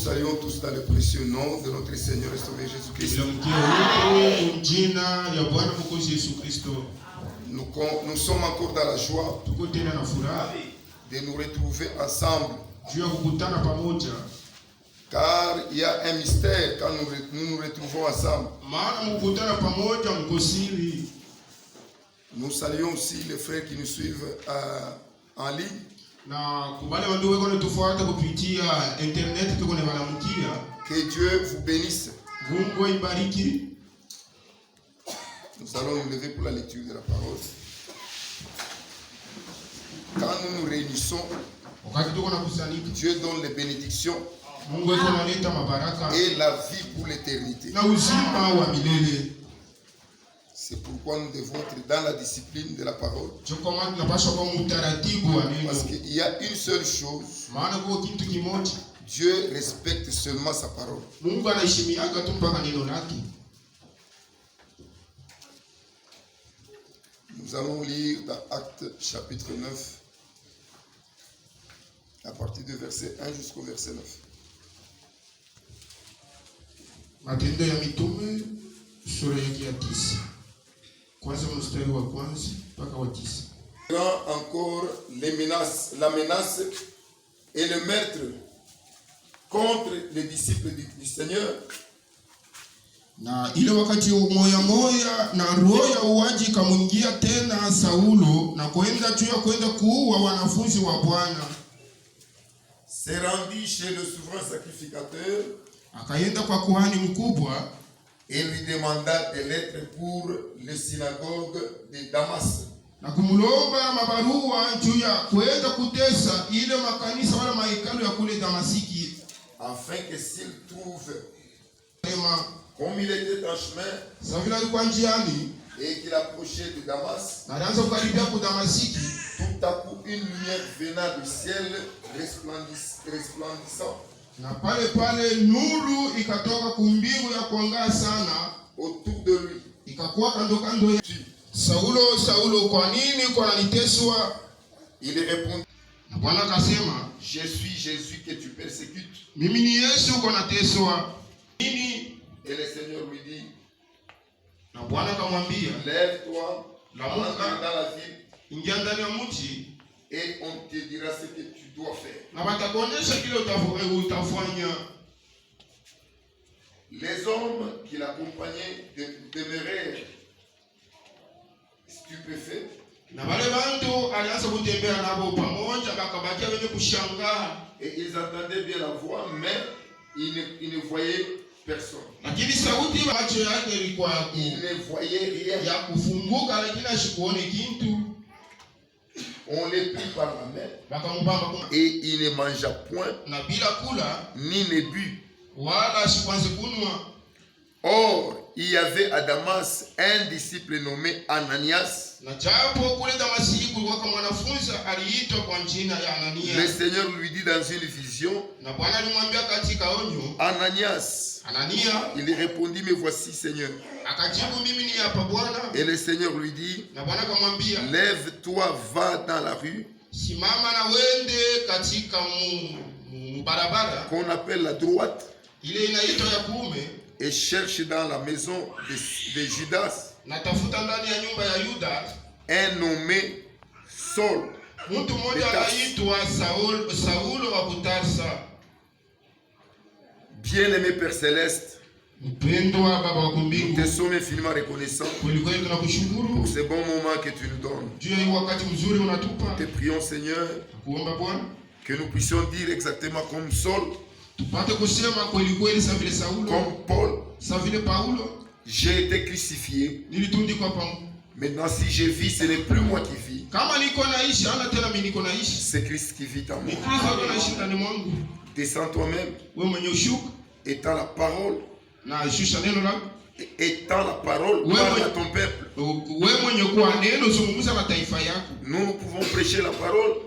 saluons tous dans le précieux nom de notre Seigneur et Sauveur Jésus-Christ. Nous sommes encore dans la joie de nous retrouver ensemble. Car il y a un mystère quand nous nous retrouvons ensemble. Nous saluons aussi les frères qui nous suivent en ligne. Que Dieu vous bénisse. Nous allons nous lever pour la lecture de la parole. Quand nous nous réunissons, Dieu donne les bénédictions et la vie pour l'éternité. C'est pourquoi nous devons être dans la discipline de la parole. Parce qu'il y a une seule chose. Dieu respecte seulement sa parole. Nous allons lire dans Actes chapitre 9, à partir du verset 1 jusqu'au verset 9. Encore la menace et le meurtre contre les disciples du Seigneur. Na ile wakati moya na roho ya uwaji kamungia tena Saulo na kwenda juu ya kwenda kuua wanafunzi wa Bwana. Se rendit chez le souverain sacrificateur. Akaenda kwa kuhani mkubwa. Et lui demanda des lettres pour les synagogues de Damas. Na kumulomba mabarua juu ya kwenda kutesa ile makanisa wala mahekalu ya kule Damasiki. Afin que s'il trouve comme il était en chemin et qu'il approchait de Damas, tout à coup une lumière venant du ciel resplendissant autour de lui. Saulo, Saulo, kwa nini unaniteswa? Il répondit, je suis Jésus que tu persécutes. Mimi ni Yesu uko nateswa. Nini? Et le Seigneur lui dit, lève-toi, rentre dans la ville, et on te dira ce que tu dois faire. Les hommes qui l'accompagnaient demeurèrent stupéfaits. Et ils entendaient bien la voix, mais ils ne voyaient personne. Il ne voyait rien. On les prit par la main et il ne mangea point ni ne but. Or, il y avait à Damas un disciple nommé Ananias. Le Seigneur lui dit dans une vision, Ananias. Il répondit, mais voici Seigneur. Et le Seigneur lui dit, lève-toi, va dans la rue qu'on appelle la droite et cherche dans la maison de Judas un nommé Saul de Tarse. Bien-aimé Père Céleste, nous te sommes infiniment reconnaissants pour ces bons moments que tu nous donnes. Nous te prions Seigneur que nous puissions dire exactement comme Saul, comme Paul, j'ai été crucifié. Maintenant si je vis, ce n'est plus moi qui vis. C'est Christ qui vit en moi. Descends toi-même, étant la parole, étant la parole, parle à ton peuple. Nous pouvons prêcher la parole,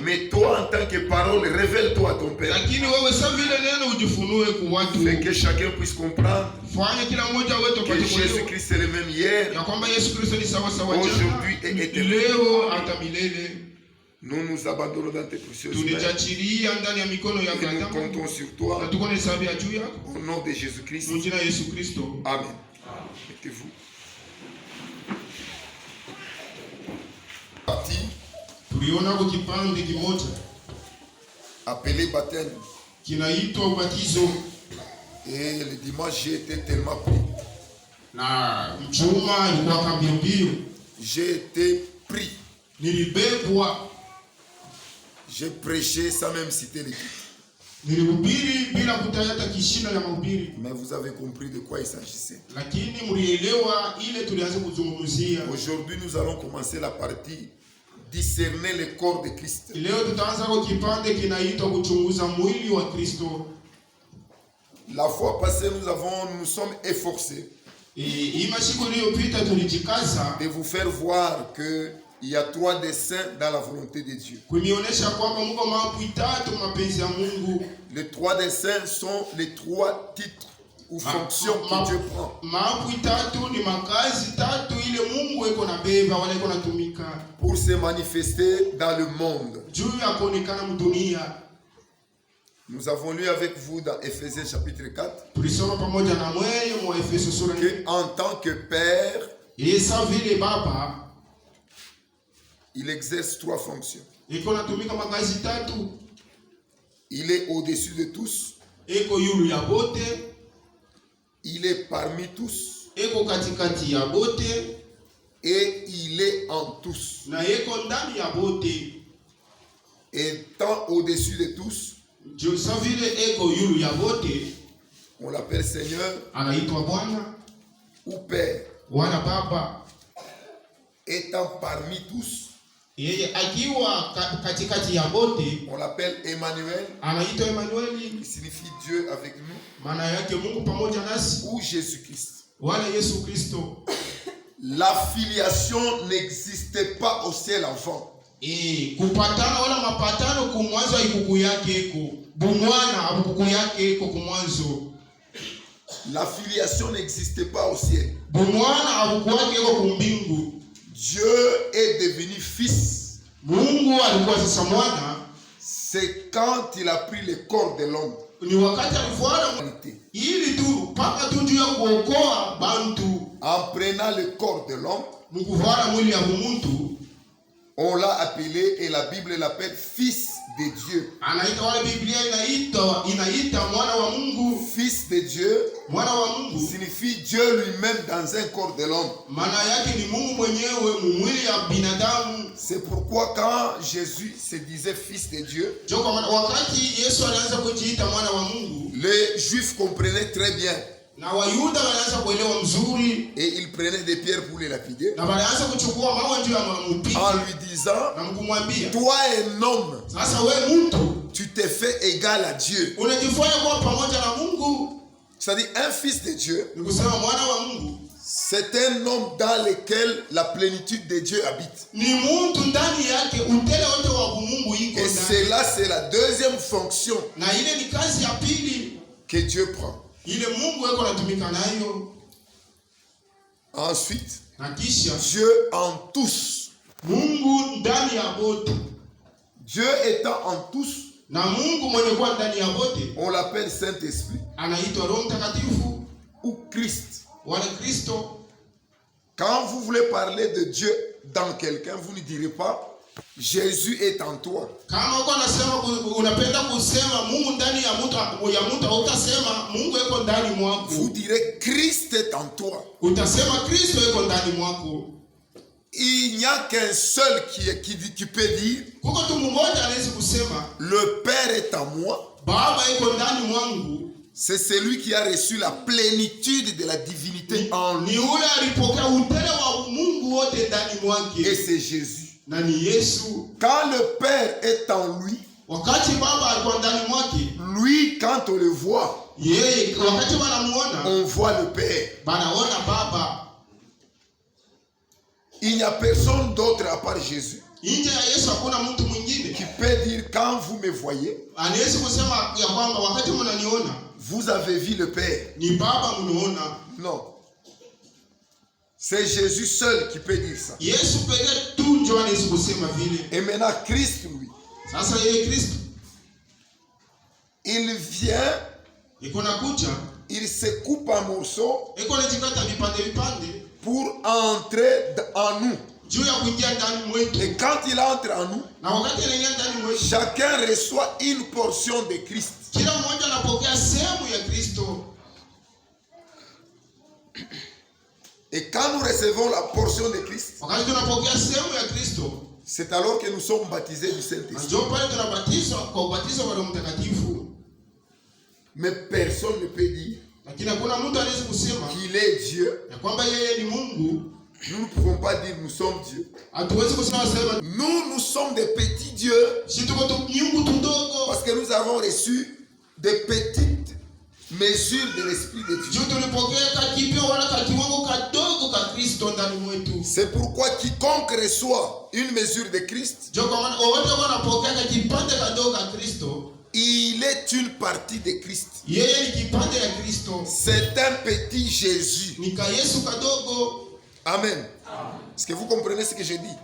mais toi en tant que parole, révèle-toi à ton peuple. Fait que chacun puisse comprendre que Jésus-Christ est le même hier, aujourd'hui et éternellement. Nous nous abandonnons dans tes précieuses mains. Et nous comptons sur toi. Au nom de Jésus-Christ. Amen. Mettez-vous. Parti. Appelé baptême. Et le dimanche, j'ai été tellement pris. J'ai été pris. J'ai prêché sans même citer les titres. Mais vous avez compris de quoi il s'agissait. Aujourd'hui, nous allons commencer la partie discerner le corps de Christ. La fois passée, nous sommes efforcés de vous faire voir que il y a 3 desseins dans la volonté de Dieu. Les 3 desseins sont les 3 titres ou fonctions que Dieu prend pour se manifester dans le monde. Nous avons lu avec vous dans Ephésiens chapitre 4 que en tant que Père, il exerce 3 fonctions. Il est au-dessus de tous. Il est parmi tous. Et il est en tous. Étant au-dessus de tous, on l'appelle Seigneur ou Père. Étant parmi tous, on l'appelle Emmanuel, qui signifie Dieu avec nous, ou Jésus-Christ. La filiation n'existait pas au ciel avant. La filiation n'existait pas au ciel. Dieu est devenu fils. C'est quand il a pris le corps de l'homme. En prenant le corps de l'homme, on l'a appelé, et la Bible l'appelle fils de Dieu. Fils de Dieu signifie Dieu lui-même dans un corps de l'homme. C'est pourquoi quand Jésus se disait fils de Dieu, les Juifs comprenaient très bien. Et ils prenaient des pierres pour les lapider, en lui disant, toi un homme, tu t'es fait égal à Dieu. C'est-à-dire un fils de Dieu, c'est un homme dans lequel la plénitude de Dieu habite. Et cela, c'est la deuxième fonction que Dieu prend. Ensuite, Dieu en tous. Dieu étant en tous, on l'appelle Saint-Esprit ou Christ. Quand vous voulez parler de Dieu dans quelqu'un, vous ne direz pas Jésus est en toi. Vous direz Christ est en toi. Il n'y a qu'un seul qui peut dire le Père est en moi. C'est celui qui a reçu la plénitude de la divinité en lui. Et c'est Jésus. Quand le Père est en lui, lui, quand on le voit, on voit le Père. Il n'y a personne d'autre à part Jésus qui peut dire quand vous me voyez, vous avez vu le Père. Non. C'est Jésus seul qui peut dire ça. Yesu pekee tu ndio anaweza kusema vile. Et maintenant, Christ, lui, Sasa yeye Kristo il vient, iko na kucha, il se coupe en morceaux iko na jikata vipande vipande pour entrer en nous. juu ya kuingia ndani mwetu. Et quand il entre en nous, Na wakati anaingia ndani mwetu, chacun reçoit une portion de Christ. kila mmoja anapokea sehemu ya Kristo. Et quand nous recevons la portion de Christ, Wakati tunapokea sehemu ya Kristo, c'est alors que nous sommes baptisés du Saint-Esprit. ndio pale tunabatizwa kwa ubatizo wa Roho Mtakatifu. Mais personne ne peut dire Lakini hakuna mtu anaweza kusema qu'il est Dieu. ya kwamba yeye ni Mungu. Nous ne pouvons pas dire nous sommes Dieu. Hatuwezi kusema sema Nous sommes des petits dieux sisi tuko tu miungu tudogo, parce que nous avons reçu des petites mesures de l'Esprit de Dieu. juu tulipokea kakipio wala kakiwango kadogo ka Kristo ndani mwetu. C'est pourquoi quiconque reçoit une mesure de Christ, Ndio kwa maana wote wanapokea kakipande kadogo ka Kristo, il est une partie de Christ. yeye ni kipande ya Kristo, C'est un petit Jésus. ni ka Yesu kadogo. Amen. Est-ce que vous comprenez ce que je dis?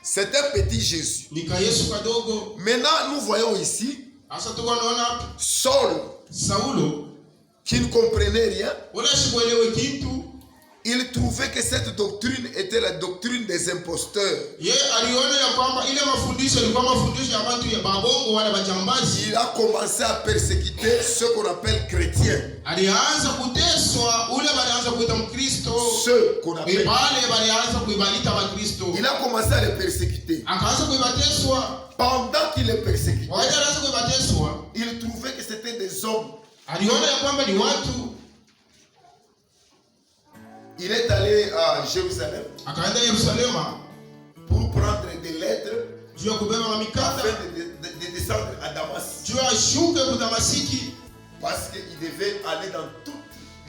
C'est un petit Jésus. Ni ka Yesu kadogo. Maintenant, nous voyons ici Asa tuko naona Saul Saulo qui ne comprenait rien. wala sikuelewe kitu. Il trouvait que cette doctrine était la doctrine des imposteurs. Yeye aliona ya kwamba ile mafundisho ilikuwa mafundisho ya watu ya babongo wala bajambazi. Il a commencé à persécuter ceux qu'on appelle chrétiens. Alianza kuteswa ule balianza kuita Mkristo. Ceux qu'on appelle. Wale balianza kuibalita Wakristo. Il a commencé à les persécuter. Akaanza kuibateswa. Pendant qu'il les persécutait, Wakati alianza kuibateswa, il trouvait que c'était des hommes. aliona ya kwamba ni watu. Il est allé à Jérusalem Akaenda Yerusalema pour prendre des lettres juu ya kubeba mamikanda, afin de descendre à Damas. juu ashuke ku Damasiki, Parce qu'il devait aller dans toutes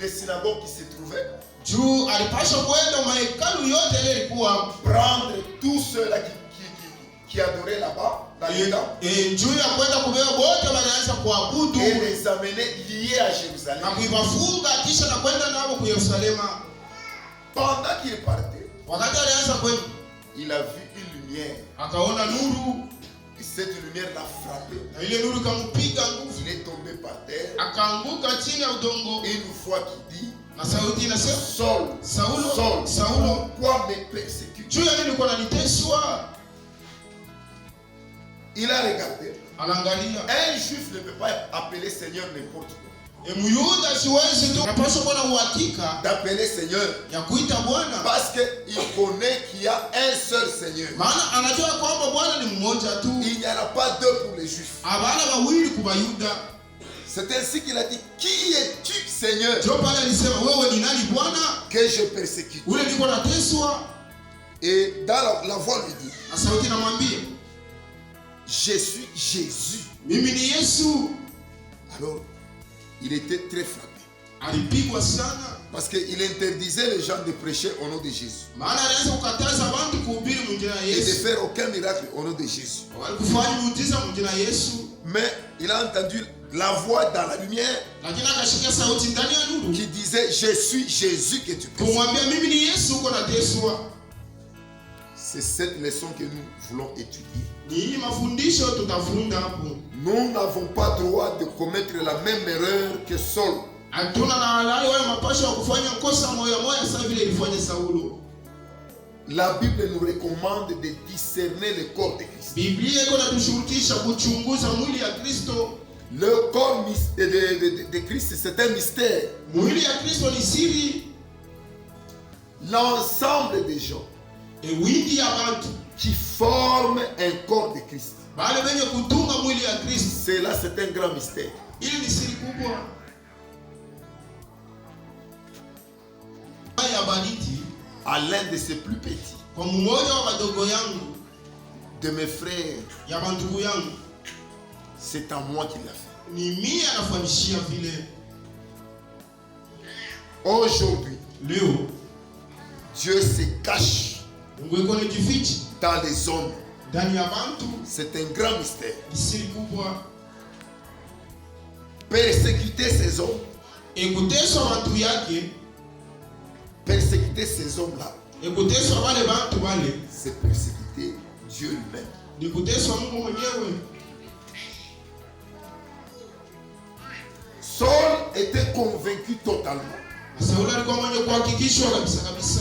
les synagogues qui se trouvaient, juu alipasha kwenda mahekalu yote ile ilikuwa, prendre tous ceux-là qui adoraient là-bas, dans les temple, juu ya kwenda kubeba wote walianza kuabudu et les amener liés à Jérusalem. na kuiwafunga kisha na kwenda nao ku Yerusalema. Pendant qu'il partait, Wakati alianza kwenda, il a vu une lumière. akaona nuru, Et cette lumière l'a frappé. na ile nuru kampiga nguvu, Il est tombé par terre. akaanguka chini ya udongo, Une fois qu'il dit, na sauti inasema, Saul, Saulo, Saul, Saulo, pourquoi me persécutes? juu ya nini uko unaniteswa? Il a regardé. Anaangalia, Un juif ne peut pas appeler Seigneur n'importe quoi. Myuda siwezi tu napaswa kuwa na uhakika D'appeler Seigneur. ya kuita Bwana, Parce qu'il connaît qu'il y a un seul Seigneur. maana anajua kwamba Bwana ni mmoja tu, Il n'y en a pas deux pour les Juifs. abana wawili ku Bayuda. C'est ainsi qu'il a dit, qui es-tu Seigneur Ndio pale alisema, wewe ni nani Bwana? que je persécute? Ule niko nateswa, Et dans la voix lui dit, na sauti namwambia, je suis Jésus. mimi ni Yesu. Alors, il était très frappé. Alipigwa sana, Parce qu'il interdisait les gens de prêcher au nom de Jésus. maana alianza kukataza watu kuhubiri mwinjili ya Et de Yesu, faire aucun miracle au nom de Jésus. walikufanya muujiza mwinjili ya Yesu. Mais il a entendu la voix dans la lumière Lakini akashikia sauti ndani ya nuru qui disait, je suis Jésus que tu persécutes. kumwambia, mimi ni Yesu uko nateswa. C'est cette leçon que nous voulons étudier. Ni hii mafundisho tutafunda hapo. Nous n'avons pas droit de commettre la même erreur que Saul. Hatuna na halali wala mapasho ya kufanya kosa moja moja sawa vile ilifanya Saulo. La Bible nous recommande de discerner le corps de Christ. Biblia iko inatushurutisha kuchunguza mwili ya Kristo. Le corps de Christ, c'est un mystère. Mwili ya Kristo ni siri. L'ensemble des gens Wingi ya watu qui forment un corps de Christ, wale wenye kutunga mwili ya Kristo, cela c'est un grand mystère. ili ni siri kubwa. Ya baridi À l'un de ses plus petits, kwa mmoja wa wadogo yangu, de mes frères, ya bandugu yangu, c'est à moi qu'il l'a fait. ni mimi anafanyishia vile. Aujourd'hui, Leo Dieu se cache Mungu yuko anajificha dans les hommes. ndani ya bantu, C'est un grand mystère. ni siri kubwa. Persécuter ces hommes, Kuteswa watu yake persécuter ces hommes-là, ni kuteswa wale bantu wale, c'est persécuter Dieu lui-même. ni kuteswa Mungu mwenyewe. Saul était convaincu totalement Sauli alikuwa mwenye kuhakikishwa kabisa kabisa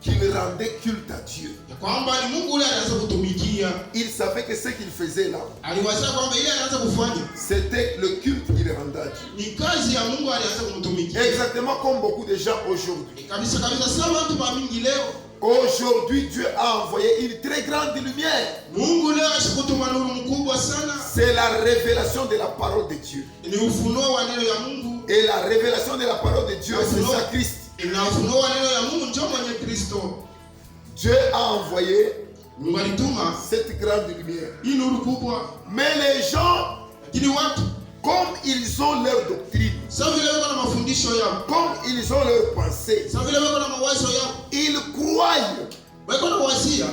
qu'il rendait culte à Dieu. ya kwamba ni Mungu ule anaanza kutumikia. Il savait que ce qu'il faisait là, Aliwaza kwamba ile anaanza kufanya c'était le culte qu'il rendait à Dieu. ni kazi ya Mungu, alianza kumtumikia. Exactement comme beaucoup de gens aujourd'hui. Kabisa kabisa, sasa watu wa mingi leo, Aujourd'hui, Dieu a envoyé une très grande lumière. Mungu leo ashakutuma nuru mkubwa sana. C'est la révélation de la parole de Dieu. Ni ufunuo wa neno ya Mungu. Et la révélation de la parole de Dieu, c'est ça Christ. Na ufunuo wa neno ya Mungu ndio mwenye Kristo. Dieu a envoyé Mungu alituma cette grande lumière. hii nuru kubwa. Mais les gens, Lakini watu comme ils ont leur doctrine, sasa vile wako na mafundisho yao, comme ils ont leur pensée, sasa vile wako na mawazo yao, ils croient wako na wasia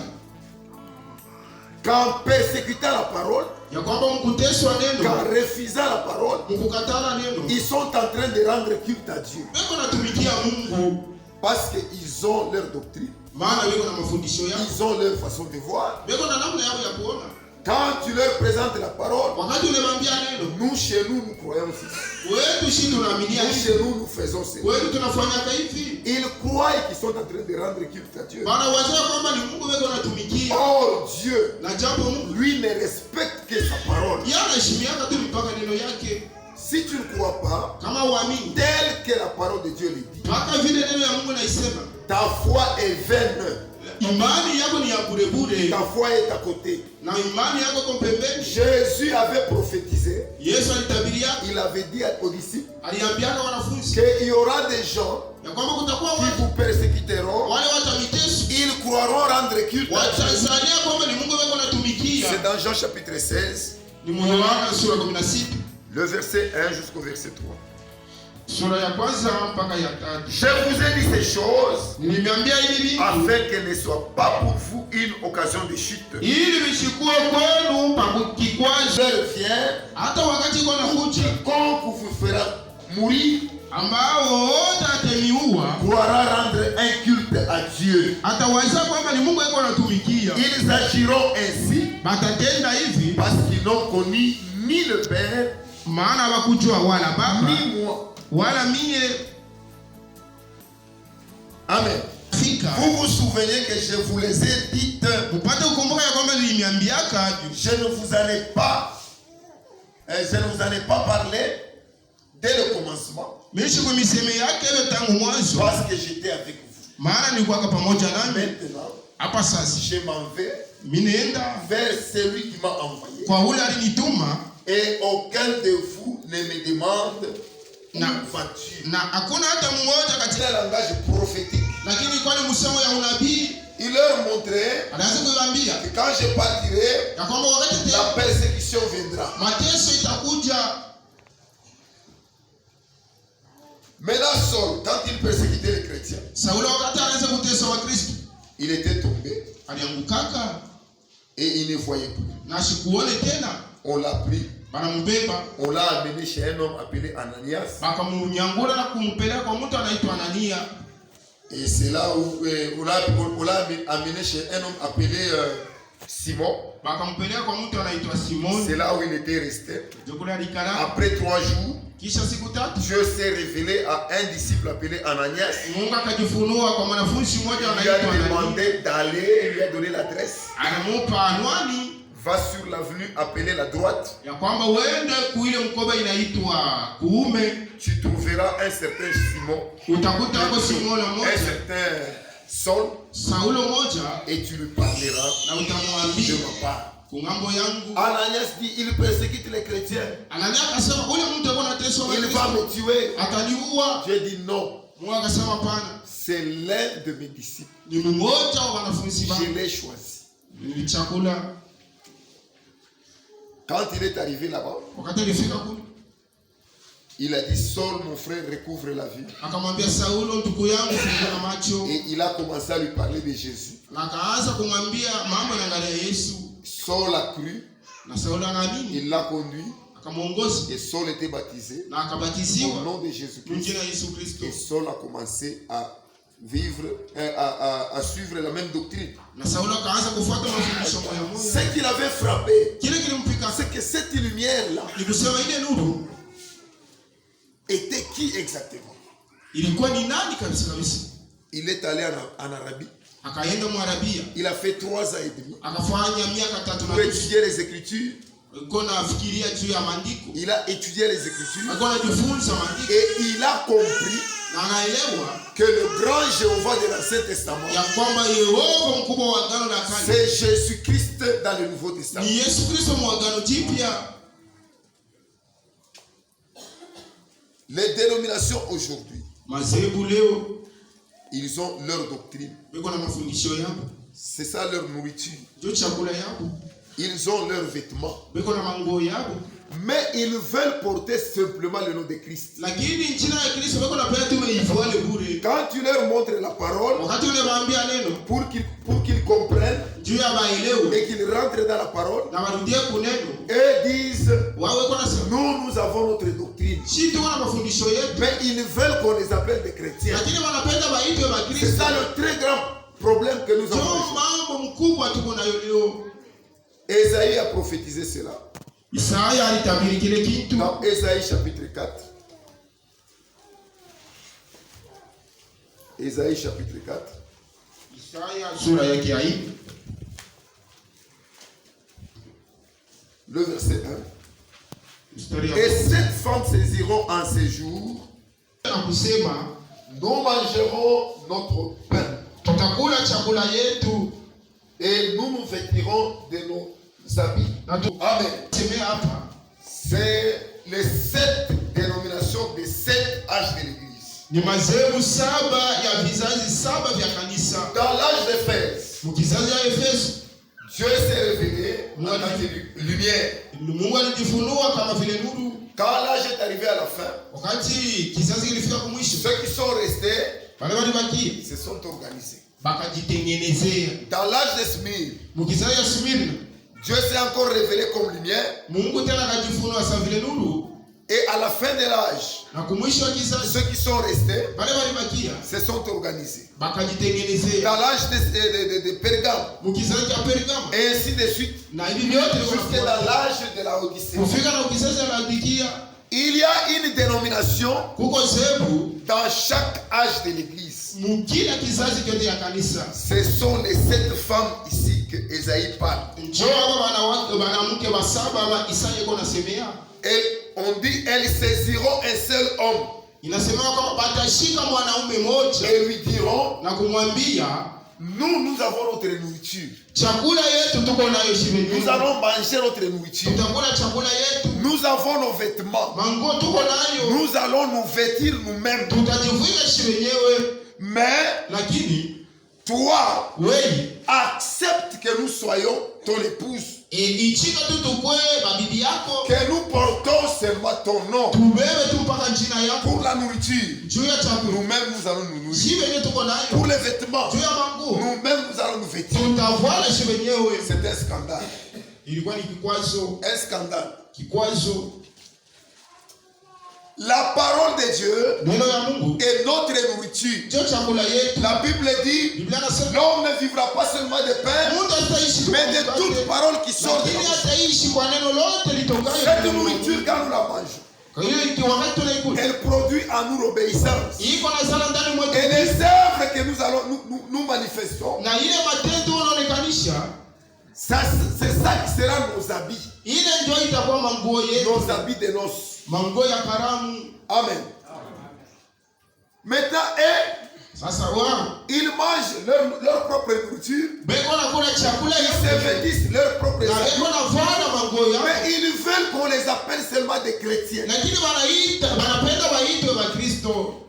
qu'en persécutant la parole, ya kwamba mkuteswa neno, qu'en refusant la parole, mkukatana neno, ils sont en train de rendre culte à Dieu. wako natumikia Mungu, Parce qu'ils ont leur doctrine, maana wako na mafundisho yao, ils ont leur façon de voir. wako na namna yao ya kuona. Quand tu leur présentes la parole, Wakati unamwambia neno, nous chez nous, nous croyons ceci. wewe shi tunaaminia Nous hivi, chez nous, nous faisons cela. wewe tunafanya hivi. Ils croient qu'ils sont en train de rendre culte à Dieu. Bana wazee kwamba ni Mungu wako natumikia. Or Dieu, Na japo Mungu lui, ne respecte que sa parole. yeye anaheshimiana tu mpaka neno yake. Si tu ne crois pas, Kama uamini tel que la parole de Dieu le dit, mpaka vile neno ya Mungu naisema, ta foi est vaine. imani yako ni ya bure bure, Ta foi est à côté. na imani yako iko pembeni. Jésus avait prophétisé. Yesu alitabiria, Il avait dit aux disciples aliambiana wanafunzi qu'il y aura des gens ya kwamba kutakuwa qui watu vous persécuteront. wale watamiteso, Ils croiront rendre culte à Dieu. watazalia kwamba ni Mungu wako natumikia. C'est dans Jean chapitre 16, Ni Yohana sura 16 le verset 1 jusqu'au verset 3. sura ya kwanza mpaka ya 3. Je vous ai dit ces choses Nimeambia hivi afin qu'elles ne soient pas pour vous une occasion de chute. ili visikuwe kwenu pa kikwazo, L'heure vient hata wakati iko na kuja quiconque vous fera mourir ambao wote atemiua pourra rendre un culte à Dieu. ataweza kwamba ni Mungu wako anatumikia. Ils agiront ainsi Batatenda hivi parce qu'ils n'ont connu ni le Père maana hawakujua wala Baba ni moi. wala mie. Amen. Fika Vous vous souvenez que je vous les ai dites. upate kukumbuka ya kwamba nilimiambiaka Je ne vous en ai pas parlé dès le commencement mishi kwa miseme yake ile tangu mwanzo, parce que j'étais avec vous. maana nilikuwa pamoja nami. Maintenant, Hapa sasa je m'en vais mimi naenda vers celui qui m'a envoyé kwa ule alinituma, et aucun de vous ne me demande où Na- vas-tu. na hakuna hata mmoja C'est katika, un langage prophétique. lakini kwa ni msemo ya unabii Il leur montrait anaanza kuambia que quand je partirai, ya kwamba wakati la persécution viendra. mateso itakuja. Maintenant, Saul, quand il persécutait les chrétiens, Saulo wakati anaanza kutesa wa Kristo il était tombé aliangukaka et il ne voyait plus. na sikuone tena, On l'a pris, banambeba on l'a amené chez un homme appelé Ananias. bakamunyangula na kumpeleka kwa mtu anaitwa Anania. Et c'est là où on l'a amené chez un homme appelé Simon. Bakampeleka kwa mtu anaitwa Simoni. C'est là où il était resté. Jokule alikala. Après 3 jours, Kisha siku tatu Dieu s'est révélé à un disciple appelé Ananias. Mungu akajifunua kwa mwanafunzi mmoja Il lui a anaitwa Anania. demandé d'aller, il lui a donné l'adresse. Anamupa anwani Va sur l'avenue appelée la droite. ya kwamba uende kuile mkoba inaitwa kuume, Tu trouveras un certain Simon, utakuta hapo Simoni un mmoja, certain Saul, Saulo mmoja, et tu lui parleras na de utamwambia ma part. kungambo yangu. Ananias dit, il persécute les chrétiens. Anania akasema ule mtu alikuwa anateswa na Il va Kristo me tuer. ataliua. Dieu dit non. Mungu akasema hapana, C'est l'un de mes disciples. ni mmoja wa wanafunzi Je wangu, l'ai choisi. ni chakula. Quand il est arrivé là-bas, Wakati alifika kule il a dit, Saul, mon frère, recouvre la vue. akamwambia Saulo, ndugu yangu, fungua macho, Et il a commencé à lui parler de Jésus. na akaanza kumwambia mambo yanaangalia Yesu, Saul a cru, na Saulo anaamini, il l'a conduit akamuongoza Et Saul était baptisé na au akabatiziwa nom de Jésus-Christ. mjina Yesu Kristo. Et Saul a commencé à vivre, à suivre la même doctrine. Na Saulo akaanza kufuata mafundisho moja Ce moja. qui l'avait frappé, Kile kilimpika c'est que cette lumière-là ni kusema ile nuru était qui exactement? ilikuwa ni nani kabisa kabisa. Il est allé en Arabie. Akaenda Mwarabia, Il a fait 3 ans et demi akafanya miaka 3 pour na nusu. étudier les Écritures. Alikuwa anafikiria juu ya maandiko. Il a étudié les Écritures Alikuwa anajifunza maandiko et il a compris na anaelewa que le grand Jéhovah de l'Ancien Testament, ya kwamba Yehova mkubwa wa agano la kale c'est Jésus-Christ dans le Nouveau Testament. ni Yesu Kristo mwa agano jipya. Les dénominations aujourd'hui, Madhehebu leo ils ont leur doctrine. beko na mafundisho yao, C'est ça leur nourriture. ndio chakula yao, Ils ont leurs vêtements. beko na manguo yao, Mais ils veulent porter simplement le nom de Christ. lakini jina la Kristo beko na pia tuwe ifuale bure. Quand tu leur montres la parole Wakati unawaambia neno pour qu'ils comprennent juu ya baelewe et qu'ils rentrent dans la parole na warudie kuneno, et disent wawe kuna sema nous avons notre doctrine. si tuko na mafundisho yetu, Mais ils veulent qu'on les appelle des chrétiens. lakini wanapenda waitwe wa C'est Kristo. ça le très grand problème que nous avons. Ndio aujourd'hui. mambo mkubwa tuko nayo leo. Ésaïe a prophétisé cela. Isaya alitabiri kile kitu Dans Ésaïe chapitre 4. Ésaïe chapitre 4. Isaya sura yake ya 4 Le verset 1. mstari Et 7 femmes saisiront en ces jours. na kusema Nous mangerons notre pain tutakula chakula yetu et nous nous vêtirons de nos habits. na Amen. tusemea hapa. C'est les 7 dénominations des 7 âges de l'Église. Ni madhehebu 7 ya vizazi 7 vya kanisa. Dans l'âge d'Éphèse, Mkizazi ya Efeso, Dieu s'est révélé en tant que lumière. Mungu alijifunua kama vile nuru. Quand l'âge est arrivé à la fin, Wakati kizazi kilifika kumwisho, ceux qui sont restés wale walibakia se sont organisés. bakajitengenezea. Dans l'âge de Smyrne, Mkizazi ya Smirna, Dieu s'est encore révélé comme lumière. Mungu tena akajifunua kama vile nuru, Et à la fin de l'âge, na kumwisho wa kizazi ceux qui sont restés wale walibakia se sont organisés. bakajitengenezea. Dans l'âge de Pergame, Mkizazi cha Pergamo et ainsi de suite, na hivi vyote jusque dans l'âge de la Odyssée. kufika na kizazi cha Laodikia, Il y a une dénomination kuko zebu dans chaque âge de l'Église. mukila kizazi kyote ya kanisa. Ce sont les 7 femmes ici que Esaïe parle. Njoo hapa wanamke wa 7 wa Isaya iko nasemea. On dit elles saisiront un seul homme Inasema kama batashika mwanaume moja et lui diront na kumwambia nous avons notre nourriture. chakula yetu tuko nayo shibe. Nous allons manger notre nourriture. Tutakula chakula yetu. Nous avons nos vêtements. Manguo tuko nayo. Nous allons nous vêtir nous-mêmes. Tutajivika shibe wenyewe. Mais Lakini toi, wewe accepte que nous soyons ton épouse. ichika tu tukwe babibi yako. Que nous portons seulement ton nom Tubebe tu mpaka jina yako. pour la nourriture. Juu ya chakula. Nous-mêmes, nous allons nous nourrir. Shibe yetu tuko nayo. Pour les vêtements, Juu ya manguo. nous-mêmes, nous allons nous vêtir. Tutavala shibe wenyewe. C'est un scandale. Ilikuwa ni kikwazo. Un scandale. Kikwazo. La parole de Dieu Neno ya Mungu est notre nourriture. ndio chakula yetu. La Bible dit Biblia inasema l'homme ne vivra pas seulement de pain, mtu ataishi mais de toute parole qui sort de lakini notre bouche. ataishi kwa neno lote litokayo. Cette nourriture, quand nous la mangeons, Kwa hiyo wakati tunaikula elle produit en nous l'obéissance. iko na sala ndani mwetu, Et les œuvres que nous manifestons, na ile matendo unaonekanisha, c'est ça qui sera nos habits. ile ndio itakuwa manguo yetu, Nos habits de noces. manguo ya karamu. Amen. Maintenant, Sasa wao ils mangent leur propre nourriture. beko na kula chakula Ils se ya vêtissent leur propre na habits. beko na vala manguo ya, Mais ils veulent qu'on les appelle seulement des chrétiens. lakini wanapenda waitwe wa Kristo.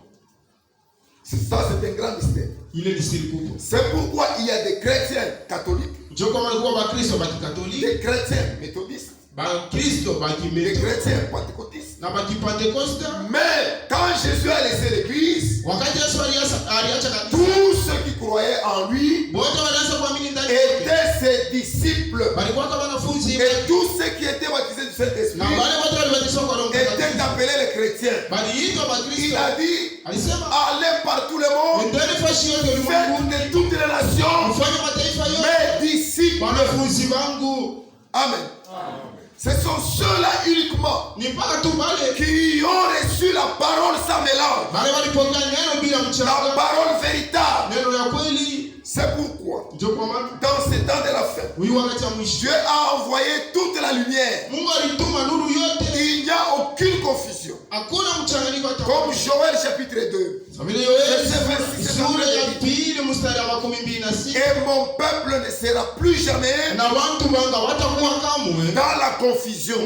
Ça, c'est un grand mystère. Ile ni siri kubwa. C'est pourquoi il y a des chrétiens catholiques, Ndio kama walikuwa wa Kristo wa Kikatoliki, des chrétiens méthodistes, ba Kristo wa des Kimethodiste chrétiens pentecôtistes. na ba Kipentekoste. Mais quand Jésus a laissé l'église, Wakati Yesu aliacha kanisa, tous ceux qui croyaient en lui wote walianza kuamini ndani yake. étaient ses disciples. Walikuwa kama wanafunzi Et tous ceux qui étaient baptisés du Saint-Esprit na wale wote appelé les chrétiens. Il a dit, allez par tout le monde, faites de toutes les nations mes disciples. Amen. Ce sont ceux-là uniquement qui ont reçu la parole sans mélange, la parole véritable. C'est pourquoi, dans ces temps de la fin, Dieu a envoyé toute la lumière. Il n'y a aucune confusion. Comme Joël chapitre 2. Et mon peuple ne sera plus jamais dans la confusion.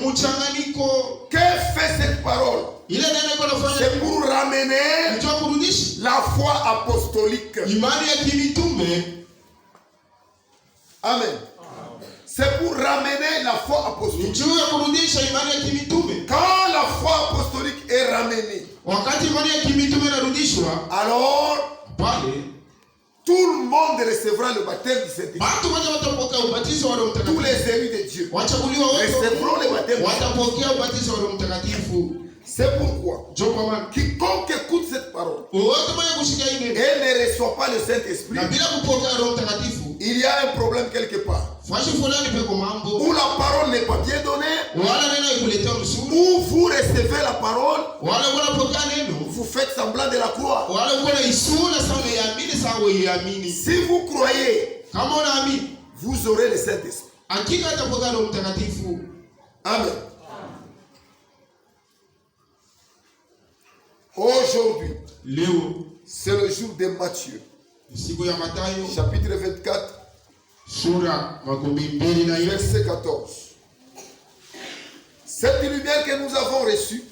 Que fait cette parole? C'est pour ramener la foi apostolique. Amen. C'est pour ramener la foi apostolique. Quand la foi apostolique est ramenée, alors tout le monde recevra le baptême du Saint-Esprit. Tous les élus de Dieu recevront le baptême du Saint-Esprit. C'est pourquoi quiconque écoute cette parole et ne reçoit pas le Saint-Esprit, il y a un problème quelque part. Où la parole n'est pas bien donnée, où vous recevez la parole, vous faites semblant de la croire. Si vous croyez, vous aurez le Saint-Esprit. Amen. Aujourd'hui, c'est le jour de Matthieu, chapitre 24, verset 14. Cette lumière que nous avons reçue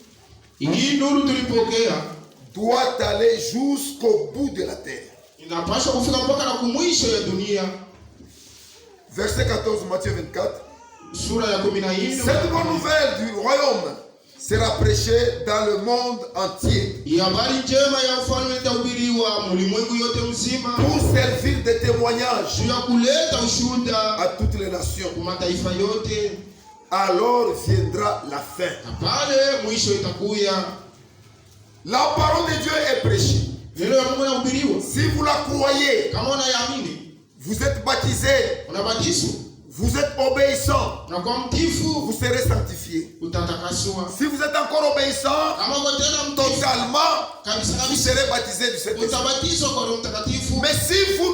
doit aller jusqu'au bout de la terre. Verset 14, Matthieu 24. Cette bonne nouvelle du royaume sera prêchée dans le monde entier pour servir de témoignage à toutes les nations. Alors viendra la fin. La parole de Dieu est prêchée. Si vous la croyez, vous êtes baptisés, vous êtes obéissants, vous serez sanctifiés. Si vous êtes encore obéissants, totalement, vous serez baptisés du Saint-Esprit. Mais si vous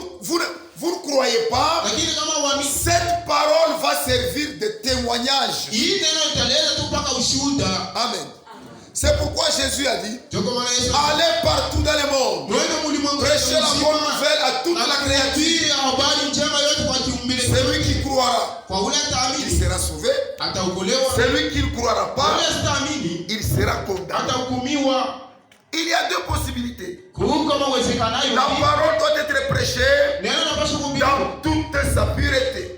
ne croyez pas, cette parole va servir de témoignage. Amen. C'est pourquoi Jésus a dit, allez partout dans le monde, prêchez la bonne nouvelle à toute la créature. Celui qui croira, il sera sauvé. Celui qui ne croira pas, il sera condamné. Il y a deux possibilités. La parole doit être prêchée dans toute sa pureté.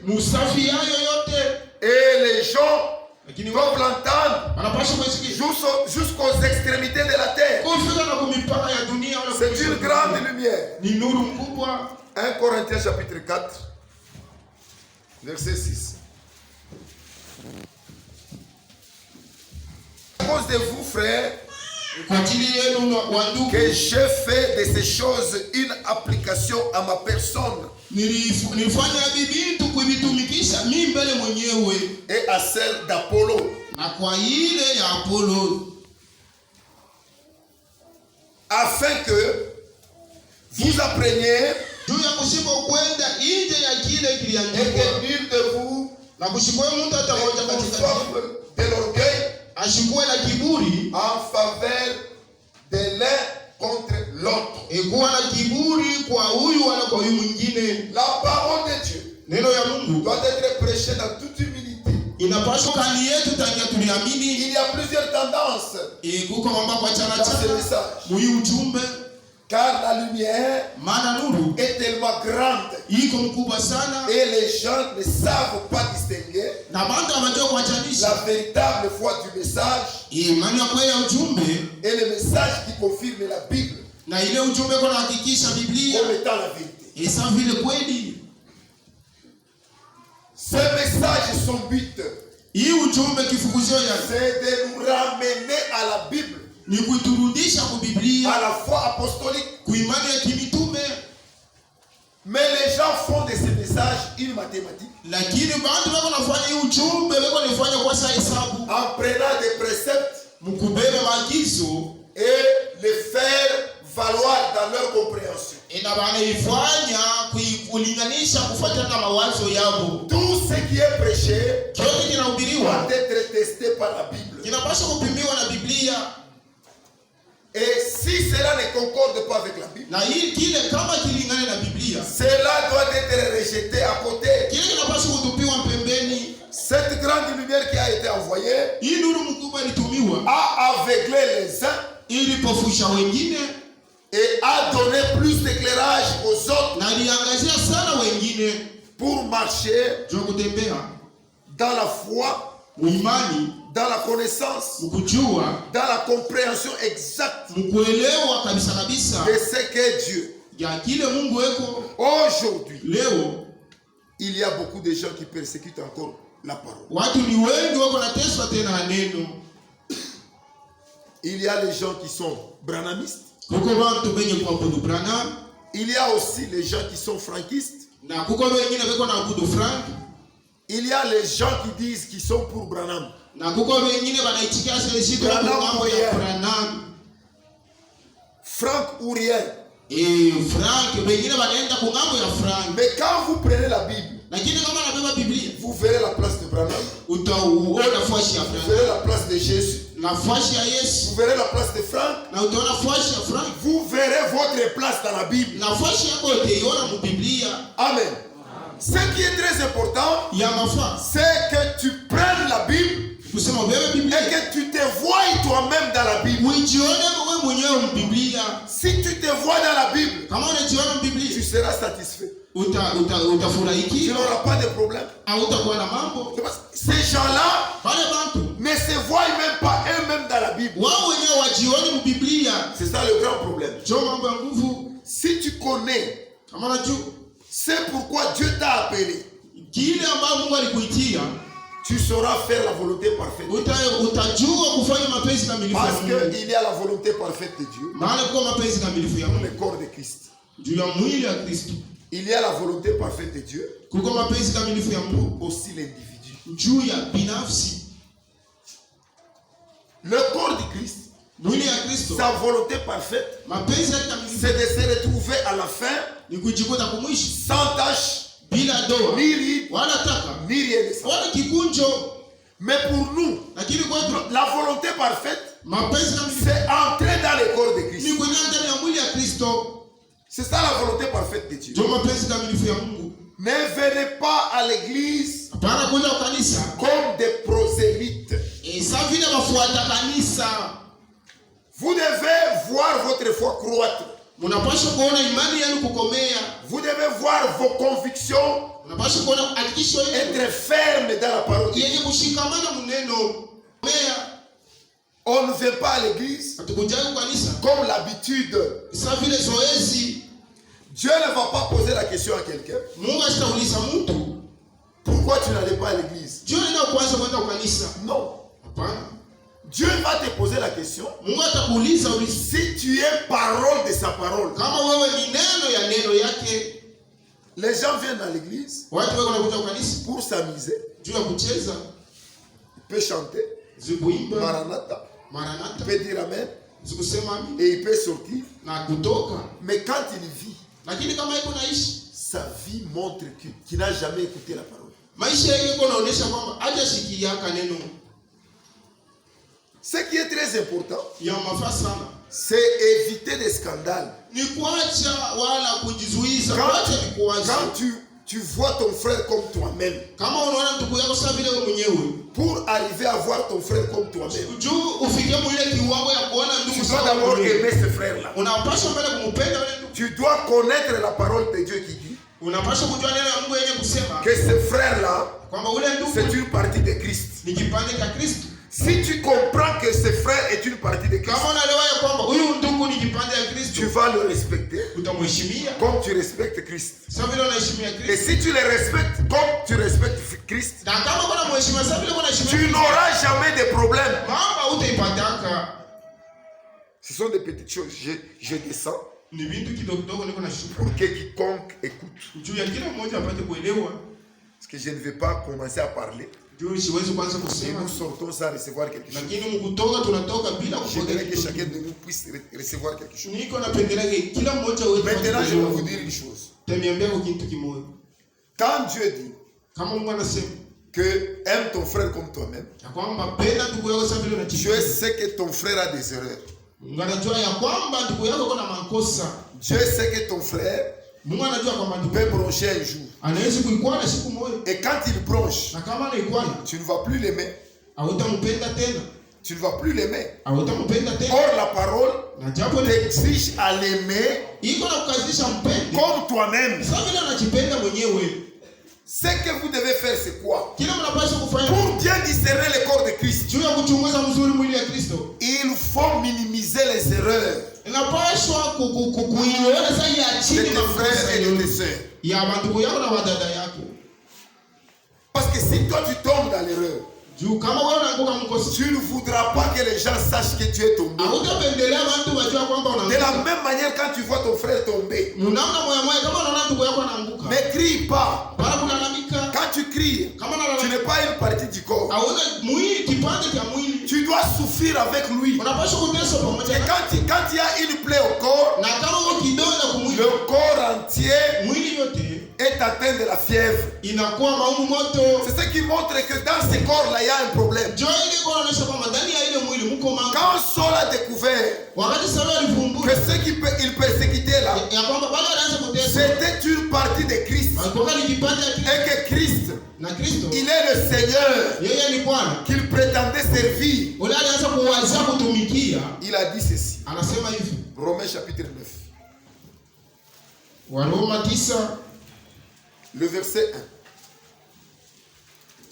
Et les gens doivent l'entendre jusqu'aux extrémités de la terre. C'est une grande lumière. 1 Corinthiens chapitre 4, verset 6. À cause de vous, frères, que j'ai fait de ces choses une application à ma personne et à celle d'Apollo, afin que vous appreniez et que nul de vous de l'orgueil en faveur de l'un contre l'autre. La parole de Dieu doit être prêchée dans toute humilité. Il y a plusieurs tendances dans ce message. Car la lumière est tellement grande et les gens ne savent pas distinguer la véritable foi du message et le message qui confirme la Bible comme étant la vérité. Ce message, son but, c'est de nous ramener à la Bible, ni kuiturudisha kwa Biblia, à la foi apostolique. kuimani ya kimitume. Mais les gens font de ces messages une mathématique. Lakini bantu bako nafanya hii ujumbe bako nifanya kwa saa hesabu, En prenant des préceptes mkubebe maagizo et les faire valoir dans leur compréhension. ina bana ifanya kulinganisha kufuatana na mawazo yao. Tout ce qui est prêché Kile kinahubiriwa doit être testé par la Bible. kinapaswa kupimiwa na Biblia, Et si cela ne concorde pas avec la Bible, na hii kile kama kilingane na Biblia, cela doit être rejeté à côté. kile kinapaswa kutupiwa pembeni. Cette grande lumière qui a été envoyée Hii nuru mkubwa ilitumiwa a aveuglé les uns ili pofusha wengine et a donné plus d'éclairage aux autres na liangazia sana wengine pour marcher juu kutembea dans la foi, muimani, dans la connaissance, mkujua, dans la compréhension exacte mkuelewa kabisa kabisa de ce qu'est Dieu. ya kile Mungu weko. Aujourd'hui, Leo il y a beaucoup de gens qui persécutent encore la parole. watu ni wengi wako nateswa tena na neno. Il y a les gens qui sont branhamistes. Kuko bantu benye kuabudu Branham, Il y a aussi les gens qui sont frankistes. na kuko wengine beko na abudu Frank, Il y a les gens qui disent qu'ils sont pour Branham. na kuko wengine wanaitikia sisi kwa Branham mambo ya Branham. Frank ou rien. Frank wengine wanaenda kwa mambo ya Frank. Mais quand vous prenez la Bible, Lakini kama nabeba Biblia, vous verrez la place de Branham. utaona fuashi ya Vous Frank, verrez la place de Jésus. na fuashi ya Yesu, Vous verrez la place de Frank. na utaona fuashi ya Frank, Vous verrez votre place dans la Bible. na fuashi yako utaiona mu Biblia. Amen. Ce qui est très important, Ya mafaa c'est que tu prennes la Bible kusema ubebe et Biblia, que tu te vois toi-même dans la Bible. ujione wewe mwenyewe mu Biblia. Si tu te vois dans la Bible, Kama unajiona mu tu Biblia, seras satisfait. Tu utafurahikia, n'auras pas de problème. hautakuwa na mambo. Ces gens-là Wale bantu ne se voient même pas eux-mêmes dans la Bible. wao wenyewe wajione mu Biblia, C'est ça le grand problème. jo mambo ya nguvu. Si tu connais, Kama unajua c'est pourquoi Dieu t'a appelé, kile ambacho Mungu alikuitia, tu sauras faire la volonté parfaite. utajua kufanya mapenzi kamilifu ya Parce Mungu. qu'il y a la volonté parfaite de Dieu, Maana kwa mapenzi kamilifu ya Mungu le corps de Christ. juu ya mwili ya Kristo, Il y a la volonté parfaite de Dieu, kuko mapenzi kamilifu ya Mungu aussi l'individu. juu ya binafsi. Le corps de Christ, Mwili ya Kristo, sa volonté parfaite, mapenzi yake kamilifu c'est de se retrouver à la fin ni kujikuta kumwisho sans tache, bila doa ni ride, wala taka ni rien de ça. wala kikunjo. Mais pour nous, Lakini kwetu la volonté parfaite, mapenzi kamilifu c'est entrer dans le corps de Christ. ni kuingia ndani ya mwili ya Kristo, C'est ça la volonté parfaite de Dieu. ndio mapenzi kamilifu ya Mungu. Ne venez pas à l'église Hapana kuja kanisa comme des prosélytes. sa vile wafuata kanisa. Vous devez voir votre foi croître. Munapaswa kuona imani yenu kukomea. Vous devez voir vos convictions Munapaswa kuona hakikisho yenu être fermes dans la parole de Dieu. yenye kushikamana muneno. Komea. On ne vient pas à l'église Hatukuja kanisa comme l'habitude. sa vile zoezi. Dieu ne va pas poser la question à quelqu'un. Mungu atauliza mtu, Pourquoi tu n'allais pas à l'église? Dieu ndio kwanza kwenda kanisa. Non. Hapana. Dieu va te poser la question Mungu atakuuliza si tu es parole de sa parole. kama wewe ni neno ya neno yake. Les gens viennent à l'église Watu wako wanakuja kanisa pour s'amuser. juu ya kucheza, Il peut chanter, zikuimba, Maranatha. Il maranatha, peut dire Amen. zikusema amini Et il peut sortir. na kutoka. Mais quand il vit, Lakini kama iko naishi sa vie montre qu'il n'a jamais écouté la parole. maisha yake iko naonesha kwamba hajashikiaka neno. Ce qui est très important, Ya mafaa sana c'est éviter des scandales. ni kuacha wala kujizuiza. Quand, Kuacha ni kuacha. quand tu vois ton frère comme toi-même, Kama unaona ndugu yako sawa vile wewe mwenyewe, pour arriver à voir ton frère comme toi-même, juu ufike mwile kiwango ya kuona tu ndugu dois sawa d'abord mwenyewe, aimer ce frère-là. unapaswa mbele kumpenda wale ndugu. Tu dois connaître la parole de Dieu qui dit Unapaswa kujua neno la Mungu yenye kusema que ce frère-là, kwamba ule c'est ndugu une partie de Christ. ni kipande cha Kristo. Si tu comprends que ce frère est une partie de Christ, Kama unaelewa ya kwamba huyu ndugu ni kipande ya Kristo, tu vas le respecter utamheshimia comme tu respectes Christ. sawa vile unaheshimia Et Kristo. si tu le respectes comme tu respectes Christ, Na kama kuna mheshimiwa sawa vile tu unaheshimia, n'auras jamais de problème. mama Ce sont des petites choses. Je descends Ni vitu kidogo kidogo niko nashuka. pour que quiconque écoute. Juu ya kila mmoja apate kuelewa. Parce que je ne vais pas commencer à parler. Juu siwezi kwanza Et kusema. nous sortons sans recevoir quelque chose. Lakini mkutoka tunatoka bila kupokea J'aimerais que kitu. chacun de nous puisse recevoir quelque chose. Niko napendelea kila mmoja wetu. Maintenant, je vais vous dire une chose. Tamiambia kwa kitu kimoja. Quand Dieu dit Kama Mungu anasema que aime ton frère comme toi-même, ya kwamba penda ndugu yako sawa vile Dieu unachipenda. sait que ton frère a des erreurs. Mungu anajua ya kwamba ndugu yako kuna makosa. Dieu sait que ton frère Mungu anajua kwamba ndugu peut broncher un jour. anaweza kuikwana siku moja. Et quand il bronche, Na kama anaikwana, tu ne vas plus l'aimer. hautampenda tena. Tu ne vas plus l'aimer. Hautampenda tena. Or, la parole Na japo t'exige à l'aimer iko na kukazisha mpende. comme toi-même. Sawa vile unajipenda mwenyewe. Ce que vous devez faire, c'est quoi? Kile mnapaswa kufanya Pour bien discerner le corps de Christ, juu ya kuchunguza mzuri mwili ya Kristo. il faut minimiser les erreurs Inapaswa kuiona zaidi ya de chini tes frères et de tes sœurs. ya bandugu yako na wadada yako. Parce que si toi tu tombes dans l'erreur, Juu kama wewe unaanguka mkosi, tu ne voudras pas que les gens sachent que tu es tombé. hautapendelea watu wajue kwamba De unaanguka. la même manière, quand tu vois ton frère tomber, Mnaona moyo moyo kama unaona ndugu yako anaanguka. ne crie pas. Bala kulalamika. Quand tu cries, Kama tu unalalamika, n'es pas une partie du corps. hauna mwili kipande cha mwili. Tu dois souffrir avec lui. Unapaswa kuteswa Et pamoja na quand il y a une plaie au corps, na kama uko kidonda kumwili, le corps entier mwili yote est atteint de la fièvre. inakuwa maumu moto. C'est ce qui montre que dans ce corps-là, il y a un problème. Joy ile kwa anaonyesha kwamba ndani ya ile mwili mko mambo. Quand Saul a découvert Wakati Sauli que alivumbua ceux qui il persécutait là, ya kwamba bado anaanza kuteswa. c'était une partie de Christ. Alikuwa ni kipande cha Kristo. Et que Christ, Na Kristo il est le Seigneur yeye ni Bwana. qu'il prétendait servir. Ule alianza kuwazia kutumikia. Il a dit ceci. Anasema hivi. Romains chapitre 9. Waroma 9 Le verset 1.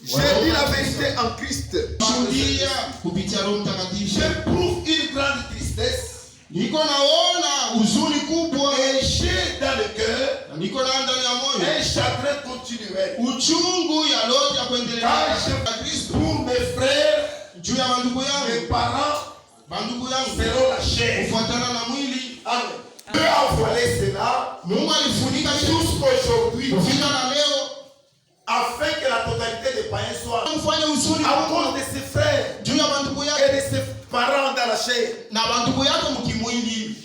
J'ai dit la vérité en Christ. shuhudia kupitia Roho Mtakatifu. J'éprouve une grande tristesse Niko naona huzuni kubwa et j'ai dans le cœur na niko na ndani ya moyo un chagrin continuel. uchungu ya lote ya kuendelea Car je na Kristo pour mes frères, juu ya bandugu mes yangu, parents, bandugu yangu selon la chair. kufuatana na mwili. Amen. Dieu a voilé cela Mungu alifunika vitu jusqu'aujourd'hui kufika na leo afin que la totalité des païens soit mfanye huzuni à kubwa cause de ses frères juu ya bandugu et yake de ses parents dans la chair na bandugu yake mkimwili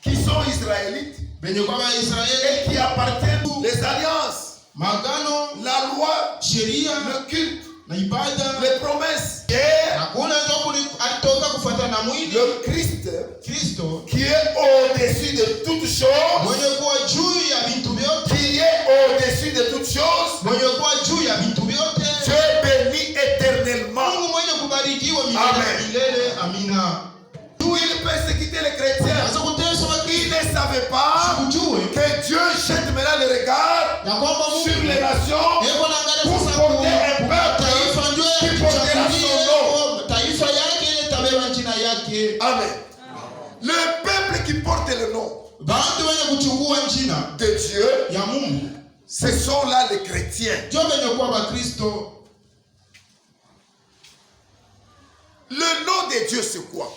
qui sont israélites benye kwa Israeli, et qui appartiennent les alliances, magano, la loi, sheria le culte, na ibada. les promesses. Et Hakuna ndio alitoka kufuatana na mwili. le Christ Kristo qui est au-dessus de toutes choses, mwenye kuwa juu ya vitu vyote, qui est au-dessus de toutes choses, mwenye kuwa juu ya vitu vyote, Dieu béni éternellement. Mungu mwenye kubarikiwa milele na Amen. milele. Amina. D'où il persécutait les chrétiens. Sasa kuteswa Il Wakristo ne savait pas kujue que Dieu jette maintenant le regard ya kwamba sur Mungu les nations yeko naangalia pour sasa porter un peuple taifa ndio qui portera son nom. taifa yake ile tabeba jina yake. Amen. Le peuple qui porte le nom Bantu wenye kuchukua jina de Dieu, ya Mungu ce sont là les chrétiens. ndio wenye kuwa Wakristo. Le nom de Dieu, c'est quoi?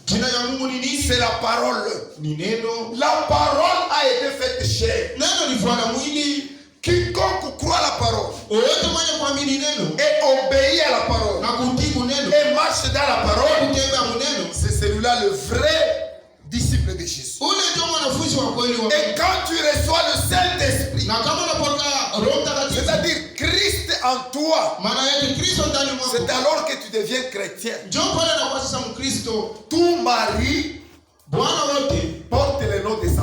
Jina ya Mungu ni nini? C'est la parole. Ni neno. La parole a été faite chair. Neno ni fuana mwili. Quiconque croit la parole Oyote mwenye kuamini neno et obéit à la parole na kutii neno et marche dans la parole, kutembea muneno, c'est celui-là le vrai disciple de Jésus. ule ndio mwanafunzi wa kweli wa. Et quand tu reçois le Saint-Esprit, Na kama unapokea Roho Mtakatifu, c'est-à-dire Christ en toi, maana yake Kristo ndani mwako, c'est alors que tu deviens chrétien. ndio pale anakuwa sasa Mkristo. Tout mari Bwana wote, porte le nom de sa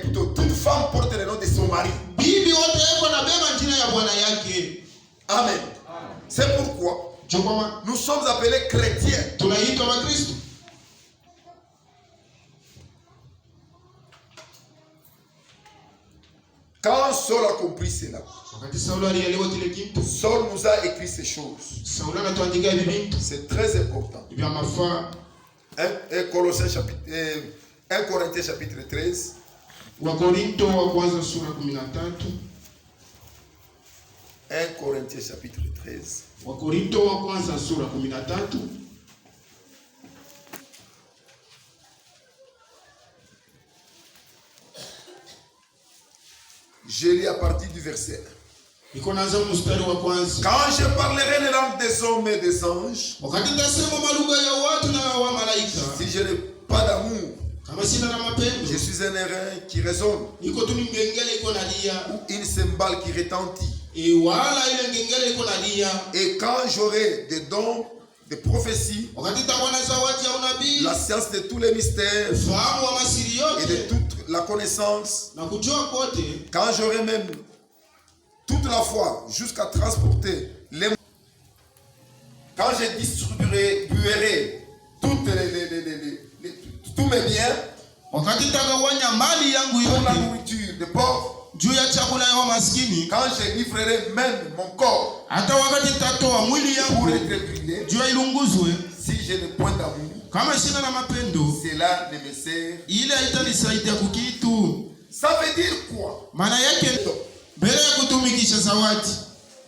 plutôt toute femme porte le nom de son mari. bibi wote yako na beba jina ya bwana yake. Amen. C'est pourquoi Ndio kama nous sommes appelés chrétiens. tunaitwa Wakristo. Quand Saul a compris cela, Wakati Saulo alielewa kile kitu, Saul nous a écrit ces choses. Saulo anatuandikia hivi vitu C'est très important. vya mafaa. 1 Corinthiens chapitre 13. Wakorinto wa kwanza sura 13. 1 Corinthiens chapitre 13. Wakorinto wa kwanza sura 13. Je lis à partir du verset 1. Iko naanza mstari wa kwanza. Quand je parlerai les langues des hommes et des anges, Wakati nitasema malugha ya watu na wa malaika, si je n'ai pas d'amour, kama sina na mapendo, je suis un airain qui résonne, niko tu ni ngengele iko nalia, ou une cymbale qui retentit. wala ile ngengele iko nalia. Et quand j'aurai des dons de prophétie, Wakati nitakuwa na zawadi ya unabii, la science de tous les mystères ufahamu wa masiri et de yote toute la connaissance, na kujua kote, quand j'aurai même toute la foi jusqu'à transporter les... Quand je distribuerai tous mes biens wakati nitagawanya mali yangu pour la yote nourriture des pauvres, juu ya chakula ya maskini, quand je livrerai même mon corps hata wakati nitatoa mwili pour yangu être brûlé, juu ya ilunguzwe, si je n'ai point d'amour, kama sina na mapendo, cela ne me sert. ile haitanisaidia kukitu. Ça veut dire quoi? Maana yake mbele ya kutumikisha zawadi,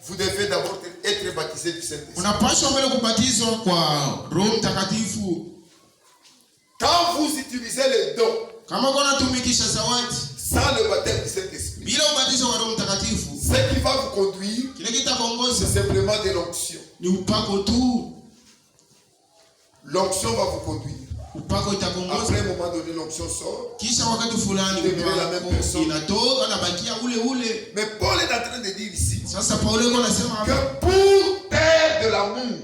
Vous devez d'abord être baptisé du Saint-Esprit. unapaswa mbele kubatizwa kwa Roho Mtakatifu. Quand vous utilisez les dons Kama unatumikisha zawadi sans le baptême du Saint-Esprit, bila ubatizo wa Roho Mtakatifu, ce qui va vous conduire, kile kitakuongoza c'est simplement de l'onction. ni upako tu. L'onction va vous conduire. Upako itakuongoza, Après un moment donné, l'onction sort. kisha wakati fulani upako inatoka na bakia ule ule. Mais Paul est en train de dire ici Sasa Paulo yuko anasema que hapa, pour faire de l'amour,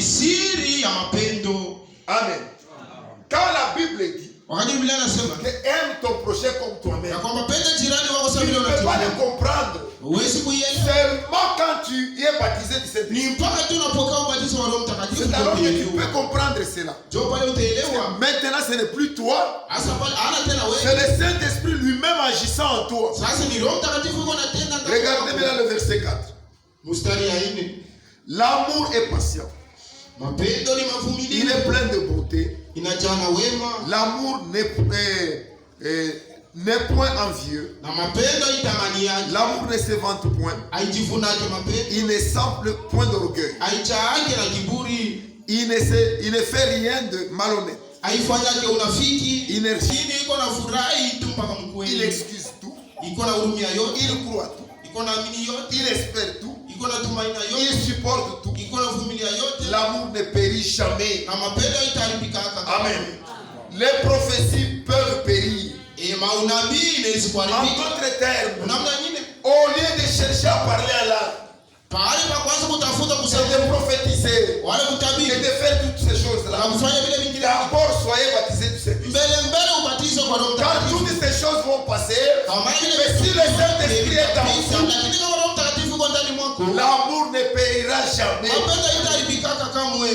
siri ya mapendo. amen. Quand la Bible dit Wakati Biblia anasema que aime ton prochain comme toi-même, ya kwamba penda jirani wako tu sawa ne vile peux pas le unataka, comprendre huwezi kuielewa seulement quand tu es baptisé du Saint-Esprit. ni mpaka tu unapokea ubatizo wa Roho Mtakatifu C'est alors que tu ndio peux comprendre cela. ndio pale utaelewa. Maintenant, ce n'est plus toi, Hasa pale ana tena c'est wewe, le Saint-Esprit lui-même agissant en toi. sasa ni Roho Mtakatifu yuko anatenda ndani Regardez yako. maintenant le verset 4. Mstari ya 4, L'amour est patient. mapendo ni Il mavumilivu, est plein de bonté. inajaa na wema, L'amour n'est point envieux. na mapendo haitamaniaje, L'amour ne se vante point. haijivunake mapendo, Il ne semble point d'orgueil. haichaake na kiburi, Il ne fait rien de malhonnête. haifanyake unafiki, Il iko na furahi tu mpaka mkweli, excuse tout. iko na hurumia yote, Il croit tout. iko na amini yote, Il espère tout. iko na tumaini yote, Il supporte tout. iko na vumilia yote, L'amour ne périt jamais. na mapendo haitaharibika. Amen. Les prophéties peuvent périr. Maunabii inaweza En kuharibika. d'autres termes, Namna nyingine, au lieu de chercher à parler en langue, pahali pa kwanza kutafuta et kusema de prophétiser, wale et kutabiri de faire toutes ces na choses-là, kufanya vile vingine, d'abord soyez baptisés du Saint-Esprit. mbele ubatizo kwa Roho Quand Mtakatifu. toutes ces choses vont passer, Kama vile mais si le Saint-Esprit est en vous, lakini kama Roho Mtakatifu yuko ndani mwako, l'amour ne périra jamais. mapendo haitaharibika kamwe.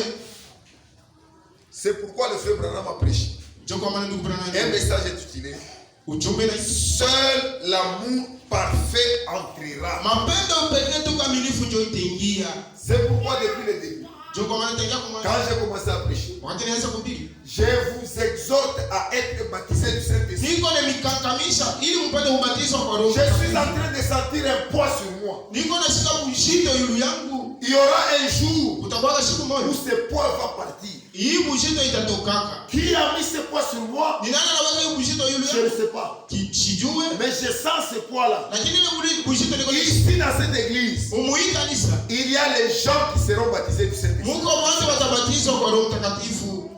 C'est pourquoi le frère Branham a prêché. Ndio kwa maana ndugu Un Branham, message intitulé ujumbe na Seul l'amour parfait entrera. mapendo pekee tu kamilifu ndio itaingia. C'est pourquoi depuis le début, Ndio kwa maana nitaingia kwa quand j'ai commencé à prêcher, wakati nianza kuhubiri, je vous exhorte à être baptisés du Saint-Esprit. niko nimekakamisha ili mpate ubatizo kwa Roho Je suis en Mtakatifu. train de sentir un poids sur moi. Niko nashika mshito yulu yangu, Il y aura un jour utakuwa siku où moja ce poids va partir. hii mshito itatokaka. Qui a mis ce poids sur moi? Ni nani anaweka hii mshito yulu Je ne yangu? sais pas. Sijue, Mais je sens ce poids-là. lakini ile mshito niko Ici dans cette église, umuhii kanisa. il y a les gens qui seront baptisés du Saint-Esprit. Muko mwanzo watabatizwa kwa Roho Mtakatifu.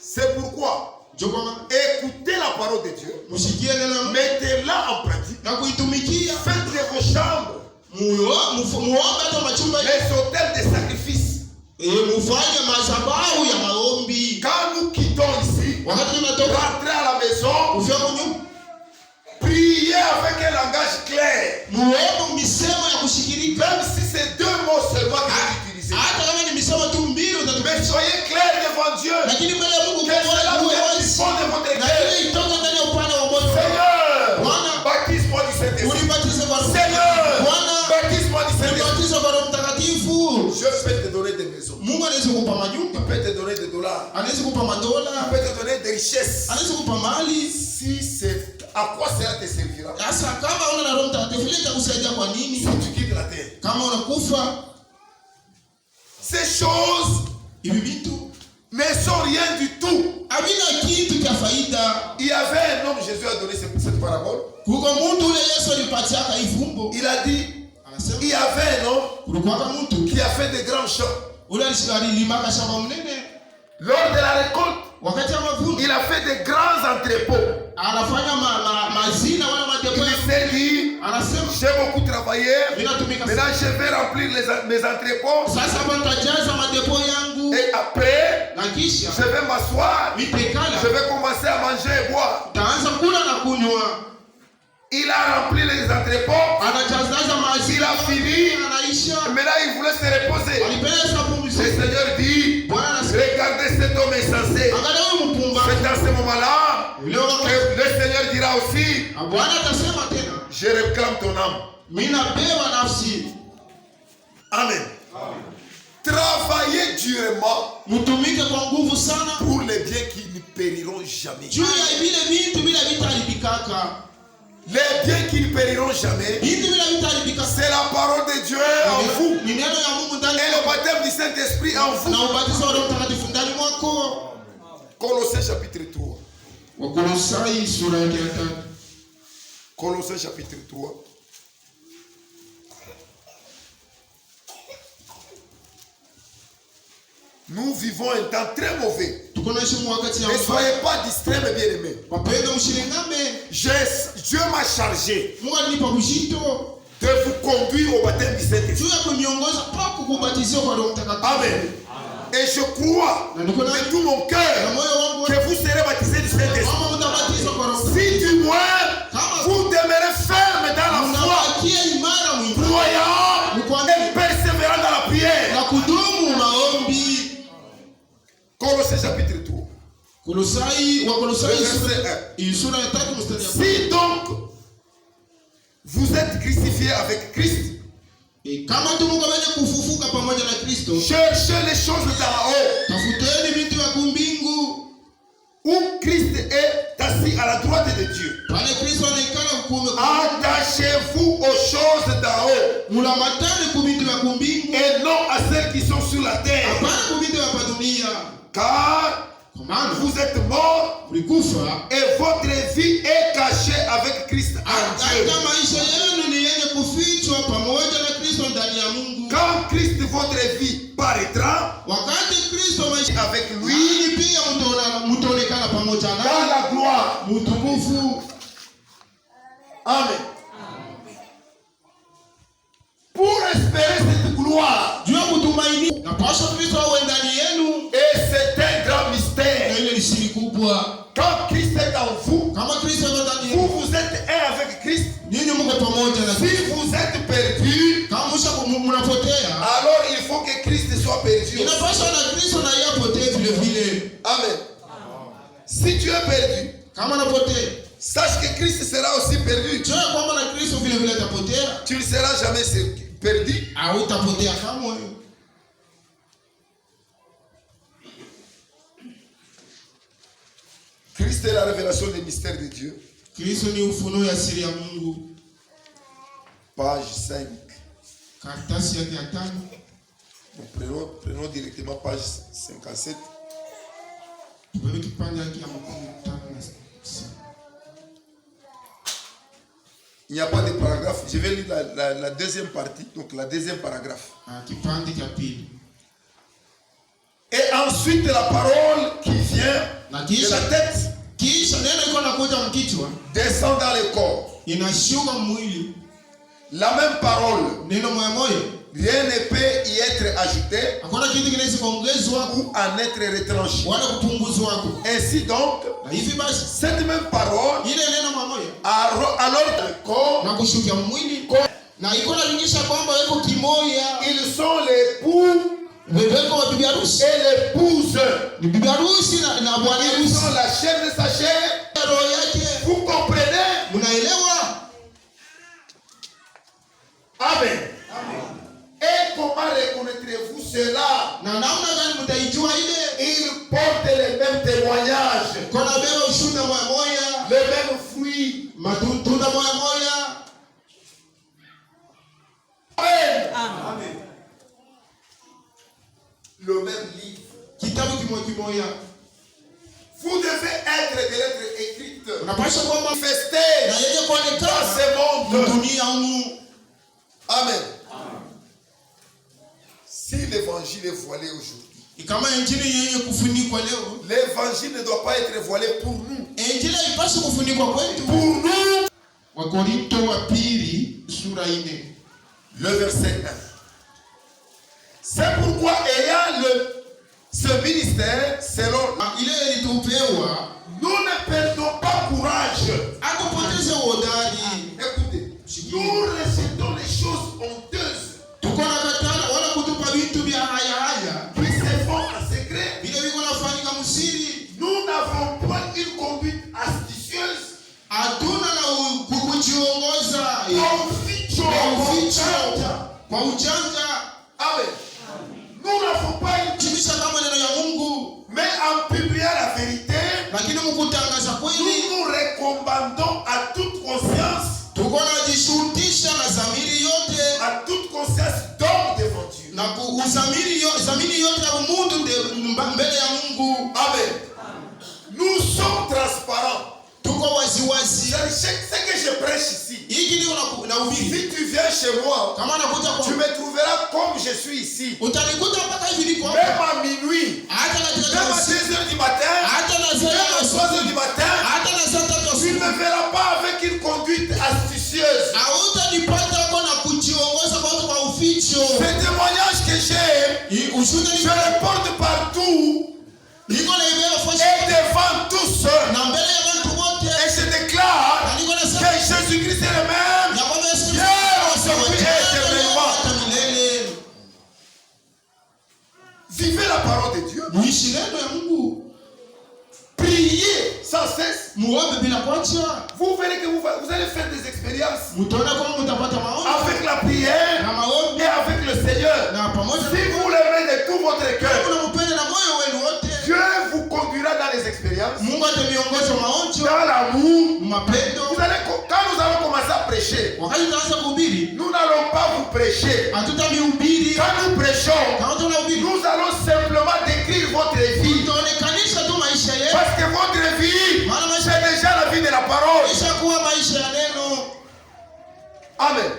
C'est pourquoi Ndio kwa maana écoutez la parole de Dieu, mshikie neno mettez-la en pratique, na kuitumikia. faites de vos chambres Muombe hata machumba les hôtels de sacrifice. mufanye madhabahu ya maombi. Quand nous quittons ici, Wakati tunatoka rentrez à la maison, ufia kunyumba, priez avec un langage clair. muombe misemo ya kushikirika. Même si c'est 2 mots seulement que vous utilisez. Hata kama ni misemo tu mbili Mais utatumia. soyez clair devant Dieu. Lakini mbele ya Mungu Que cela uwe vienne du wazi. fond de votre Na cœur. ile itoke ndani ya upande wa moyo. Seigneur, Bwana, baptise-moi du Saint-Esprit. unibatize kwa Roho. Seigneur, Bwana, baptise-moi du Saint-Esprit. unibatize kwa Roho Mtakatifu. Je peux te donner des maisons. Mungu anaweza kukupa majumba, Il peut te donner des dollars. anaweza kukupa madola, Il peut te donner des richesses. anaweza kukupa mali. Si c'est à quoi cela te servira? Sasa kama una na Roho Mtakatifu ile itakusaidia kwa nini? Si tu quittes la terre. Kama unakufa, Ces choses hivi vitu ne sont rien du tout. havina kitu cha faida. Il y avait un homme, Jésus a donné cette parabole. Kuko mtu ule Yesu alipatiaka ifumbo. Il a dit, Anasema il y avait un homme kulikuwa mtu qui a fait de grands champs. ule alilimaka shamba mnene. Lors de la récolte, Wakati wa mavuno il a fait de grands entrepôts. anafanya mazina wala madepo. Il s'est dit, Anasema j'ai beaucoup travaillé. ninatumika Maintenant, je vais remplir mes entrepôts. sasa batajaza madepo yangu Et après, na kisha je vais m'asseoir. mitekala Je vais commencer à manger et boire. taanza kula na kunywa. Il a rempli les entrepôts. Anajazaza mazina. Il a fini. Anaisha. Maintenant, il voulait se reposer. Alipeleka Le pumziko. Seigneur dit, regardez cet homme insensé. Angalia huyu mpumba. C'est dans ce moment-là Leo que le Seigneur dira aussi, Bwana atasema tena, je réclame ton âme. mimi nabeba nafsi. Amen. Travaillez durement Mtumike kwa nguvu sana pour les biens qui ne périront jamais. juu ya vile vitu bila vitaribikaka. Les biens qui ne périront jamais, Vitu bila vitaribika. c'est la parole de Dieu en vous. Ni neno ya Mungu ndani Et le baptême du Saint-Esprit en vous. na ubatizo wa Roho Mtakatifu ndani mwako. Colossiens chapitre 3. Wakolosai sura ya 3. Colossiens chapitre 3. Nous vivons un temps très mauvais. Ne soyez pas distraits, mes bien-aimés. Dieu m'a chargé de vous conduire au baptême du Saint-Esprit. Amen. Et je crois de tout mon cœur que vous serez baptisés du Saint-Esprit. Si du moins vous demeurez ferme dans la foi, croyant et persévérant dans la prière. Colossiens chapitre 3. Si donc vous êtes crucifiés avec Christ, cherchez les choses d'en haut, où Christ est assis à la droite de Dieu. Attachez-vous aux choses d'en haut et non à celles qui sont sur la terre. Car vous êtes morts et votre vie est cachée avec Christ en Dieu. Quand Christ, votre vie, paraîtra avec lui dans la gloire. Amen. Pour espérer cette gloire, et c'est un grand mystère. Quand Christ est en vous, vous êtes un avec Christ. Si vous êtes perdu, alors il faut que Christ soit perdu. Amen. Si tu es perdu, sache que Christ sera aussi perdu. Tu ne seras jamais perdu. Christ est la révélation des mystères de Dieu. Page 5. Nous prenons directement page 57. Il n'y a pas de paragraphe. Je vais lire la deuxième partie, donc la deuxième paragraphe. Et ensuite la parole qui vient de la tête descend dans le corps. La même parole, rien ne peut y être ajouté ou en être retranché. Ainsi donc, cette même parole, alors le corps, ils sont l'époux et l'épouse. Ils sont la chair de sa chair. Vous comprenez? Amen. Et comment reconnaîtrez-vous cela? Ils portent les mêmes témoignages, les mêmes fruits. Amen. Le même livre. Vous devez être des lettres écrites. Unapaswa kuwa Manifester na yenye dans kuonekana ce monde. dunia humu. Amen. Si l'évangile est voilé aujourd'hui, Kama injili yenye kufunikwa leo, l'évangile ne doit pas être voilé pour nous. injili haipaswi kufunikwa kwetu. Pour nous. Wakorinto wa pili sura 4. Le verset 1. C'est pourquoi ayant ce ministère, selon Ile ilitupewa, nous ne perdons pas courage. akupoteze uhodari. Écoutez, nous rejetons les choses honteuses Tuko na katana wala kutupa vitu vya haya qui se font en secret. vile viko nafanyika msiri. Nous n'avons point une conduite astucieuse. Hatuna na kujiongoza kwa ujanja. Amen. Nous n'avons pas une Tumisha kama neno ya Mungu, mais en publiant la vérité, lakini mkutangaza nous kweli nous recommandons à toute conscience, tuko na jishurutisha na dhamiri yote à toute conscience d'homme devant Dieu. na dhamiri yote ya mundu mbele ya Mungu. Amen. Nous sommes transparents. Tuko waziwazi. Ce que je prêche ici, Hiki ndio na ubiri. si tu viens chez moi, Kama nakuja tu kwa me trouveras comme je suis ici. utanikuta mpaka hivi niko Même hapa. à minuit, Hata na même à 2h du matin, hata na même à 3h du matin, hata na saa tatu tu ne me verras pas avec une conduite astucieuse. hautanipata kwa na kujiongoza kwa uficho. Ce témoignage que j'ai, Ushuhuda je le porte partout niko na ibeba fashi et devant tous. na mbele ya watu wote. Et je déclare Na niko que nasema Jésus-Christ est le même. ya kwamba Yesu Hier, aujourd'hui et éternellement. milele. Vivez la parole de Dieu. Muishi neno ya Mungu. Priez sans cesse. Muombe bila kuacha. Vous verrez que vous allez faire des expériences Mtaona kama mtapata maombi avec la prière na maombi et avec le Seigneur. na pamoja Si vous l'aimez de tout votre cœur, unampenda na moyo wenu wote, Dieu vous conduira dans les expériences, Mungu atamiongoza maonjo, dans l'amour. mapendo. Quand nous allons commencer à prêcher, Wakati tutaanza kuhubiri, nous n'allons pas vous prêcher. hatutamihubiri. Quand nous prêchons, Kama tunahubiri, nous allons simplement décrire votre vie. tutaonekanisha tu maisha yetu. Parce que votre vie, Maana maisha c'est déjà la vie de la parole. maisha kuwa maisha ya neno. Amen.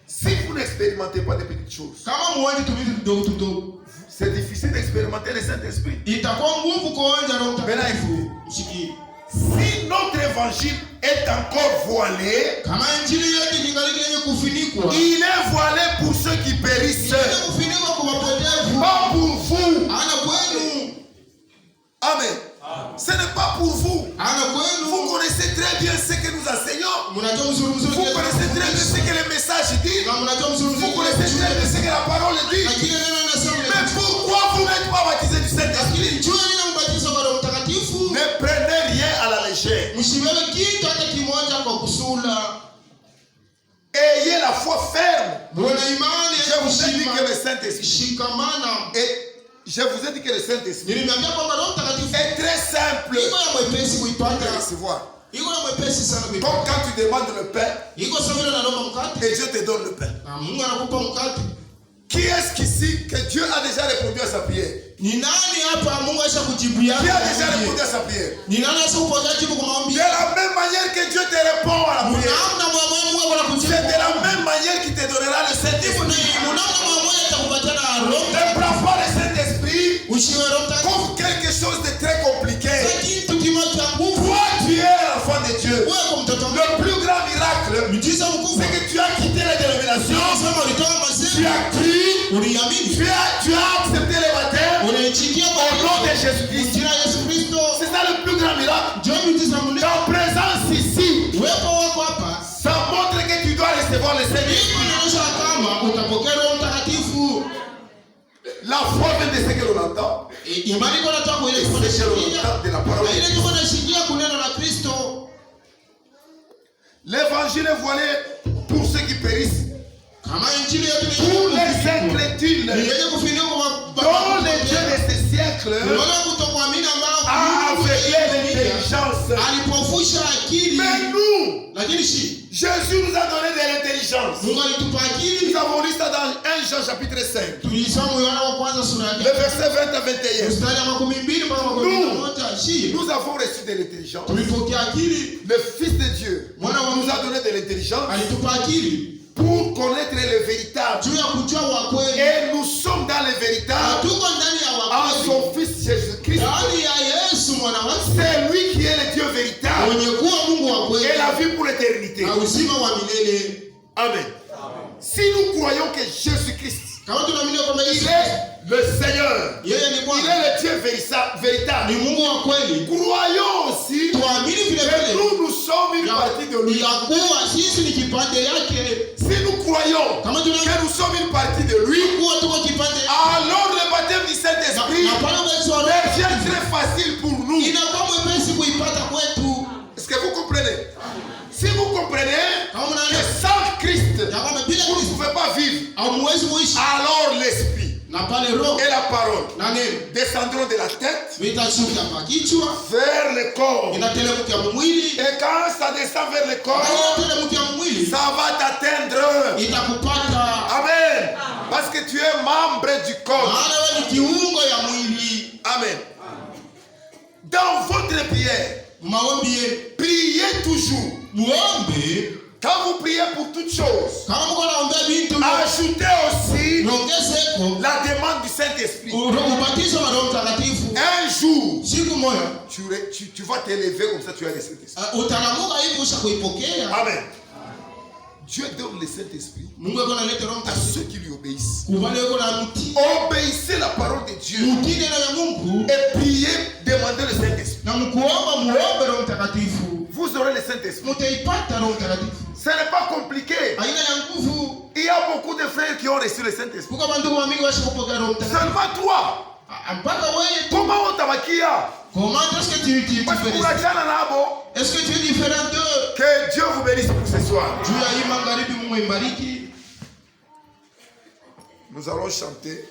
Si vous n'expérimentez pas de petites choses, Kama muone tu vitu vidogo vidogo, c'est difficile d'expérimenter le Saint-Esprit. itakuwa nguvu kuonja Roho Mtakatifu. Mshiki. Si notre évangile est encore voilé, Kama injili yetu ingaliki yenye kufunikwa, il est voilé pour ceux qui périssent, yenye kufunikwa kwa wapotevu, pas pour vous. ana kwenu. Amen. Ce n'est pas pour vous. Ana Vous kwenu. connaissez très bien ce que nous enseignons. Mnajua mzuri mzuri. Vous connaissez très bien ce que le message dit. Na mnajua mzuri Vous mzuri. connaissez très bien ce que la parole dit. Lakini neno linasema Mais pourquoi vous n'êtes pas baptisé du Saint-Esprit? jua nina mbatizo kwa Roho Mtakatifu. Ne prenez rien à la légère. Msiwewe kitu hata kimoja kwa kusula. Ayez la foi ferme. Mwana imani Je ya vous ai dit que le kushima. Saint-Esprit Shikamana. je vous ai dit que le Saint-Esprit Niliambia kwamba Roho Mtakatifu est très simple iko ya mwepesi de kuipata. recevoir. Iko ya mwepesi sana Comme kuipata. quand tu demandes le pain Iko sawa vile unaomba mkate. et Dieu te donne le pain. Na Mungu anakupa mkate. Qui est-ce qu'ici que Dieu a déjà répondu à sa prière? Ni nani hapa Mungu aisha kujibu yako? Qui a déjà répondu à sa prière? Ni nani aisha kupokea jibu kwa maombi? De la même manière que Dieu te répond à la prière, Namna mwa Mungu anakujibu. c'est de la même manière qu'il te donnera le Saint-Esprit. Namna mwa Mungu atakupatia Roho. Ne prends pas le Saint-Esprit Ushiwe Roho Mtakatifu. comme quelque chose de très compliqué. Kitu kimoja nguvu. Toi, tu es l'enfant de Dieu. Wewe kwa mtoto wangu. Le plus grand miracle, Mjiza mkubwa. c'est que tu as quitté la dénomination, Sema ulitoa tu mazuri. as cru, Uliamini. tu as accepté le baptême Unaitikia au kwa nom de Jésus-Christ. jina la Yesu Kristo. C'est ça le plus grand miracle. Njoo mjiza mle. Ta présence ici, Uwepo wako hapa. ça montre que tu dois recevoir le Hii Saint-Esprit. inaonyesha kama utapokea Roho Mtakatifu. La foi vient de ce que l'on entend. Imani iko natoka kwa ile Et tuko c'est que l'on nashikia. entend de la parole. Na ile tuko nashikia kuneno la Kristo. L'évangile est voilé pour ceux qui périssent. Kama injili yetu ni Pour les incrédules, ni yenye kufinika kwa dont les dieux de ce siècle Unaona kutokuamini ambao a aveuglé l'intelligence. alipofusha akili. Mais nous, Lakini Jésus nous a donné de l'intelligence. Mungu alitupa akili. Nous avons lu ça dans 1 Jean chapitre 5. Tulisoma Yohana wa kwanza sura ya Le verset 20 à 21. mstari wa 12 mpaka 11. Nous avons reçu de l'intelligence. Tulipokea akili. Le Fils de Dieu Mwana wa nous a donné de l'intelligence alitupa akili pour connaître le véritable. juu ya kujua wa kweli. Et nous sommes dans le véritable Tuko ndani ya wa en kweli. son Fils Jésus-Christ. Ndani ya Yesu mwana wake. C'est lui qui est le Dieu véritable Mwenye kuwa Mungu wa kweli. et la vie pour l'éternité. Na uzima wa milele. Amen. Si nous croyons que Jésus-Christ, Kama tunaamini kwamba il Yesu est le Seigneur, yeye ni il Bwana. est le Dieu véritable, Ni Mungu wa kweli. croyons aussi Tuamini vile que vile. nous sommes une partie de lui. Ya kuwa sisi ni kipande yake. Si nous croyons Kama que tunaamini nous sommes une partie de lui, kuwa tuko kipande yake. alors le baptême du Saint-Esprit Na pale Yesu wa devient très facile pour nous. inakuwa mwepesi kuipata kwetu. Est-ce que vous comprenez? Si vous comprenez Kama que mnaelewa sans Christ, ya kwamba bila vous ne Kristo pouvez pas vivre, hamwezi kuishi. alors l'Esprit Na pale roho et la parole na neno descendront de la tête vitashuka kwa kichwa, vers le corps. inateremka mwili. Et quand ça descend vers le corps, Inateremka mwili ça va t'atteindre. itakupata. Amen. Parce que tu es membre du corps. Maana wewe ni kiungo ya mwili. Amen. Dans votre prière, Maombi yenu. priez toujours. Muombe Quand vous priez pour toutes choses, kama mko naombea vitu ajoutez aussi ongezeko la demande du Saint-Esprit. ubatizo wa Roho Mtakatifu. Un jour, Siku moja tu vas t'élever comme ça, tu as le Saint-Esprit. utalamuka hivi usha kuipokea. Amen. Dieu donne le Saint-Esprit Mungu yuko analeta Roho à Mtakatifu. ceux qui lui obéissent. Kubali yuko na mti. Obéissez la parole de Dieu Mti neno ya Mungu et priez, demandez le Saint-Esprit. na mkuomba muombe Roho Mtakatifu. Vous aurez le Saint-Esprit. Mtaipata Roho Mtakatifu. Ce n'est pas compliqué. Aina ya nguvu. Il y a beaucoup de frères qui ont reçu le Saint-Esprit. Kuko bantu wamingi washakupokea Roho Mtakatifu. Seulement toi, Mpaka wewe. comment on tabakia? Comment est-ce que tu es Parce que différent? Est-ce que tu es différent d'eux? que Dieu vous bénisse pour ce soir. Juu ya hii magharibi Mungu imbariki. Nous allons chanter.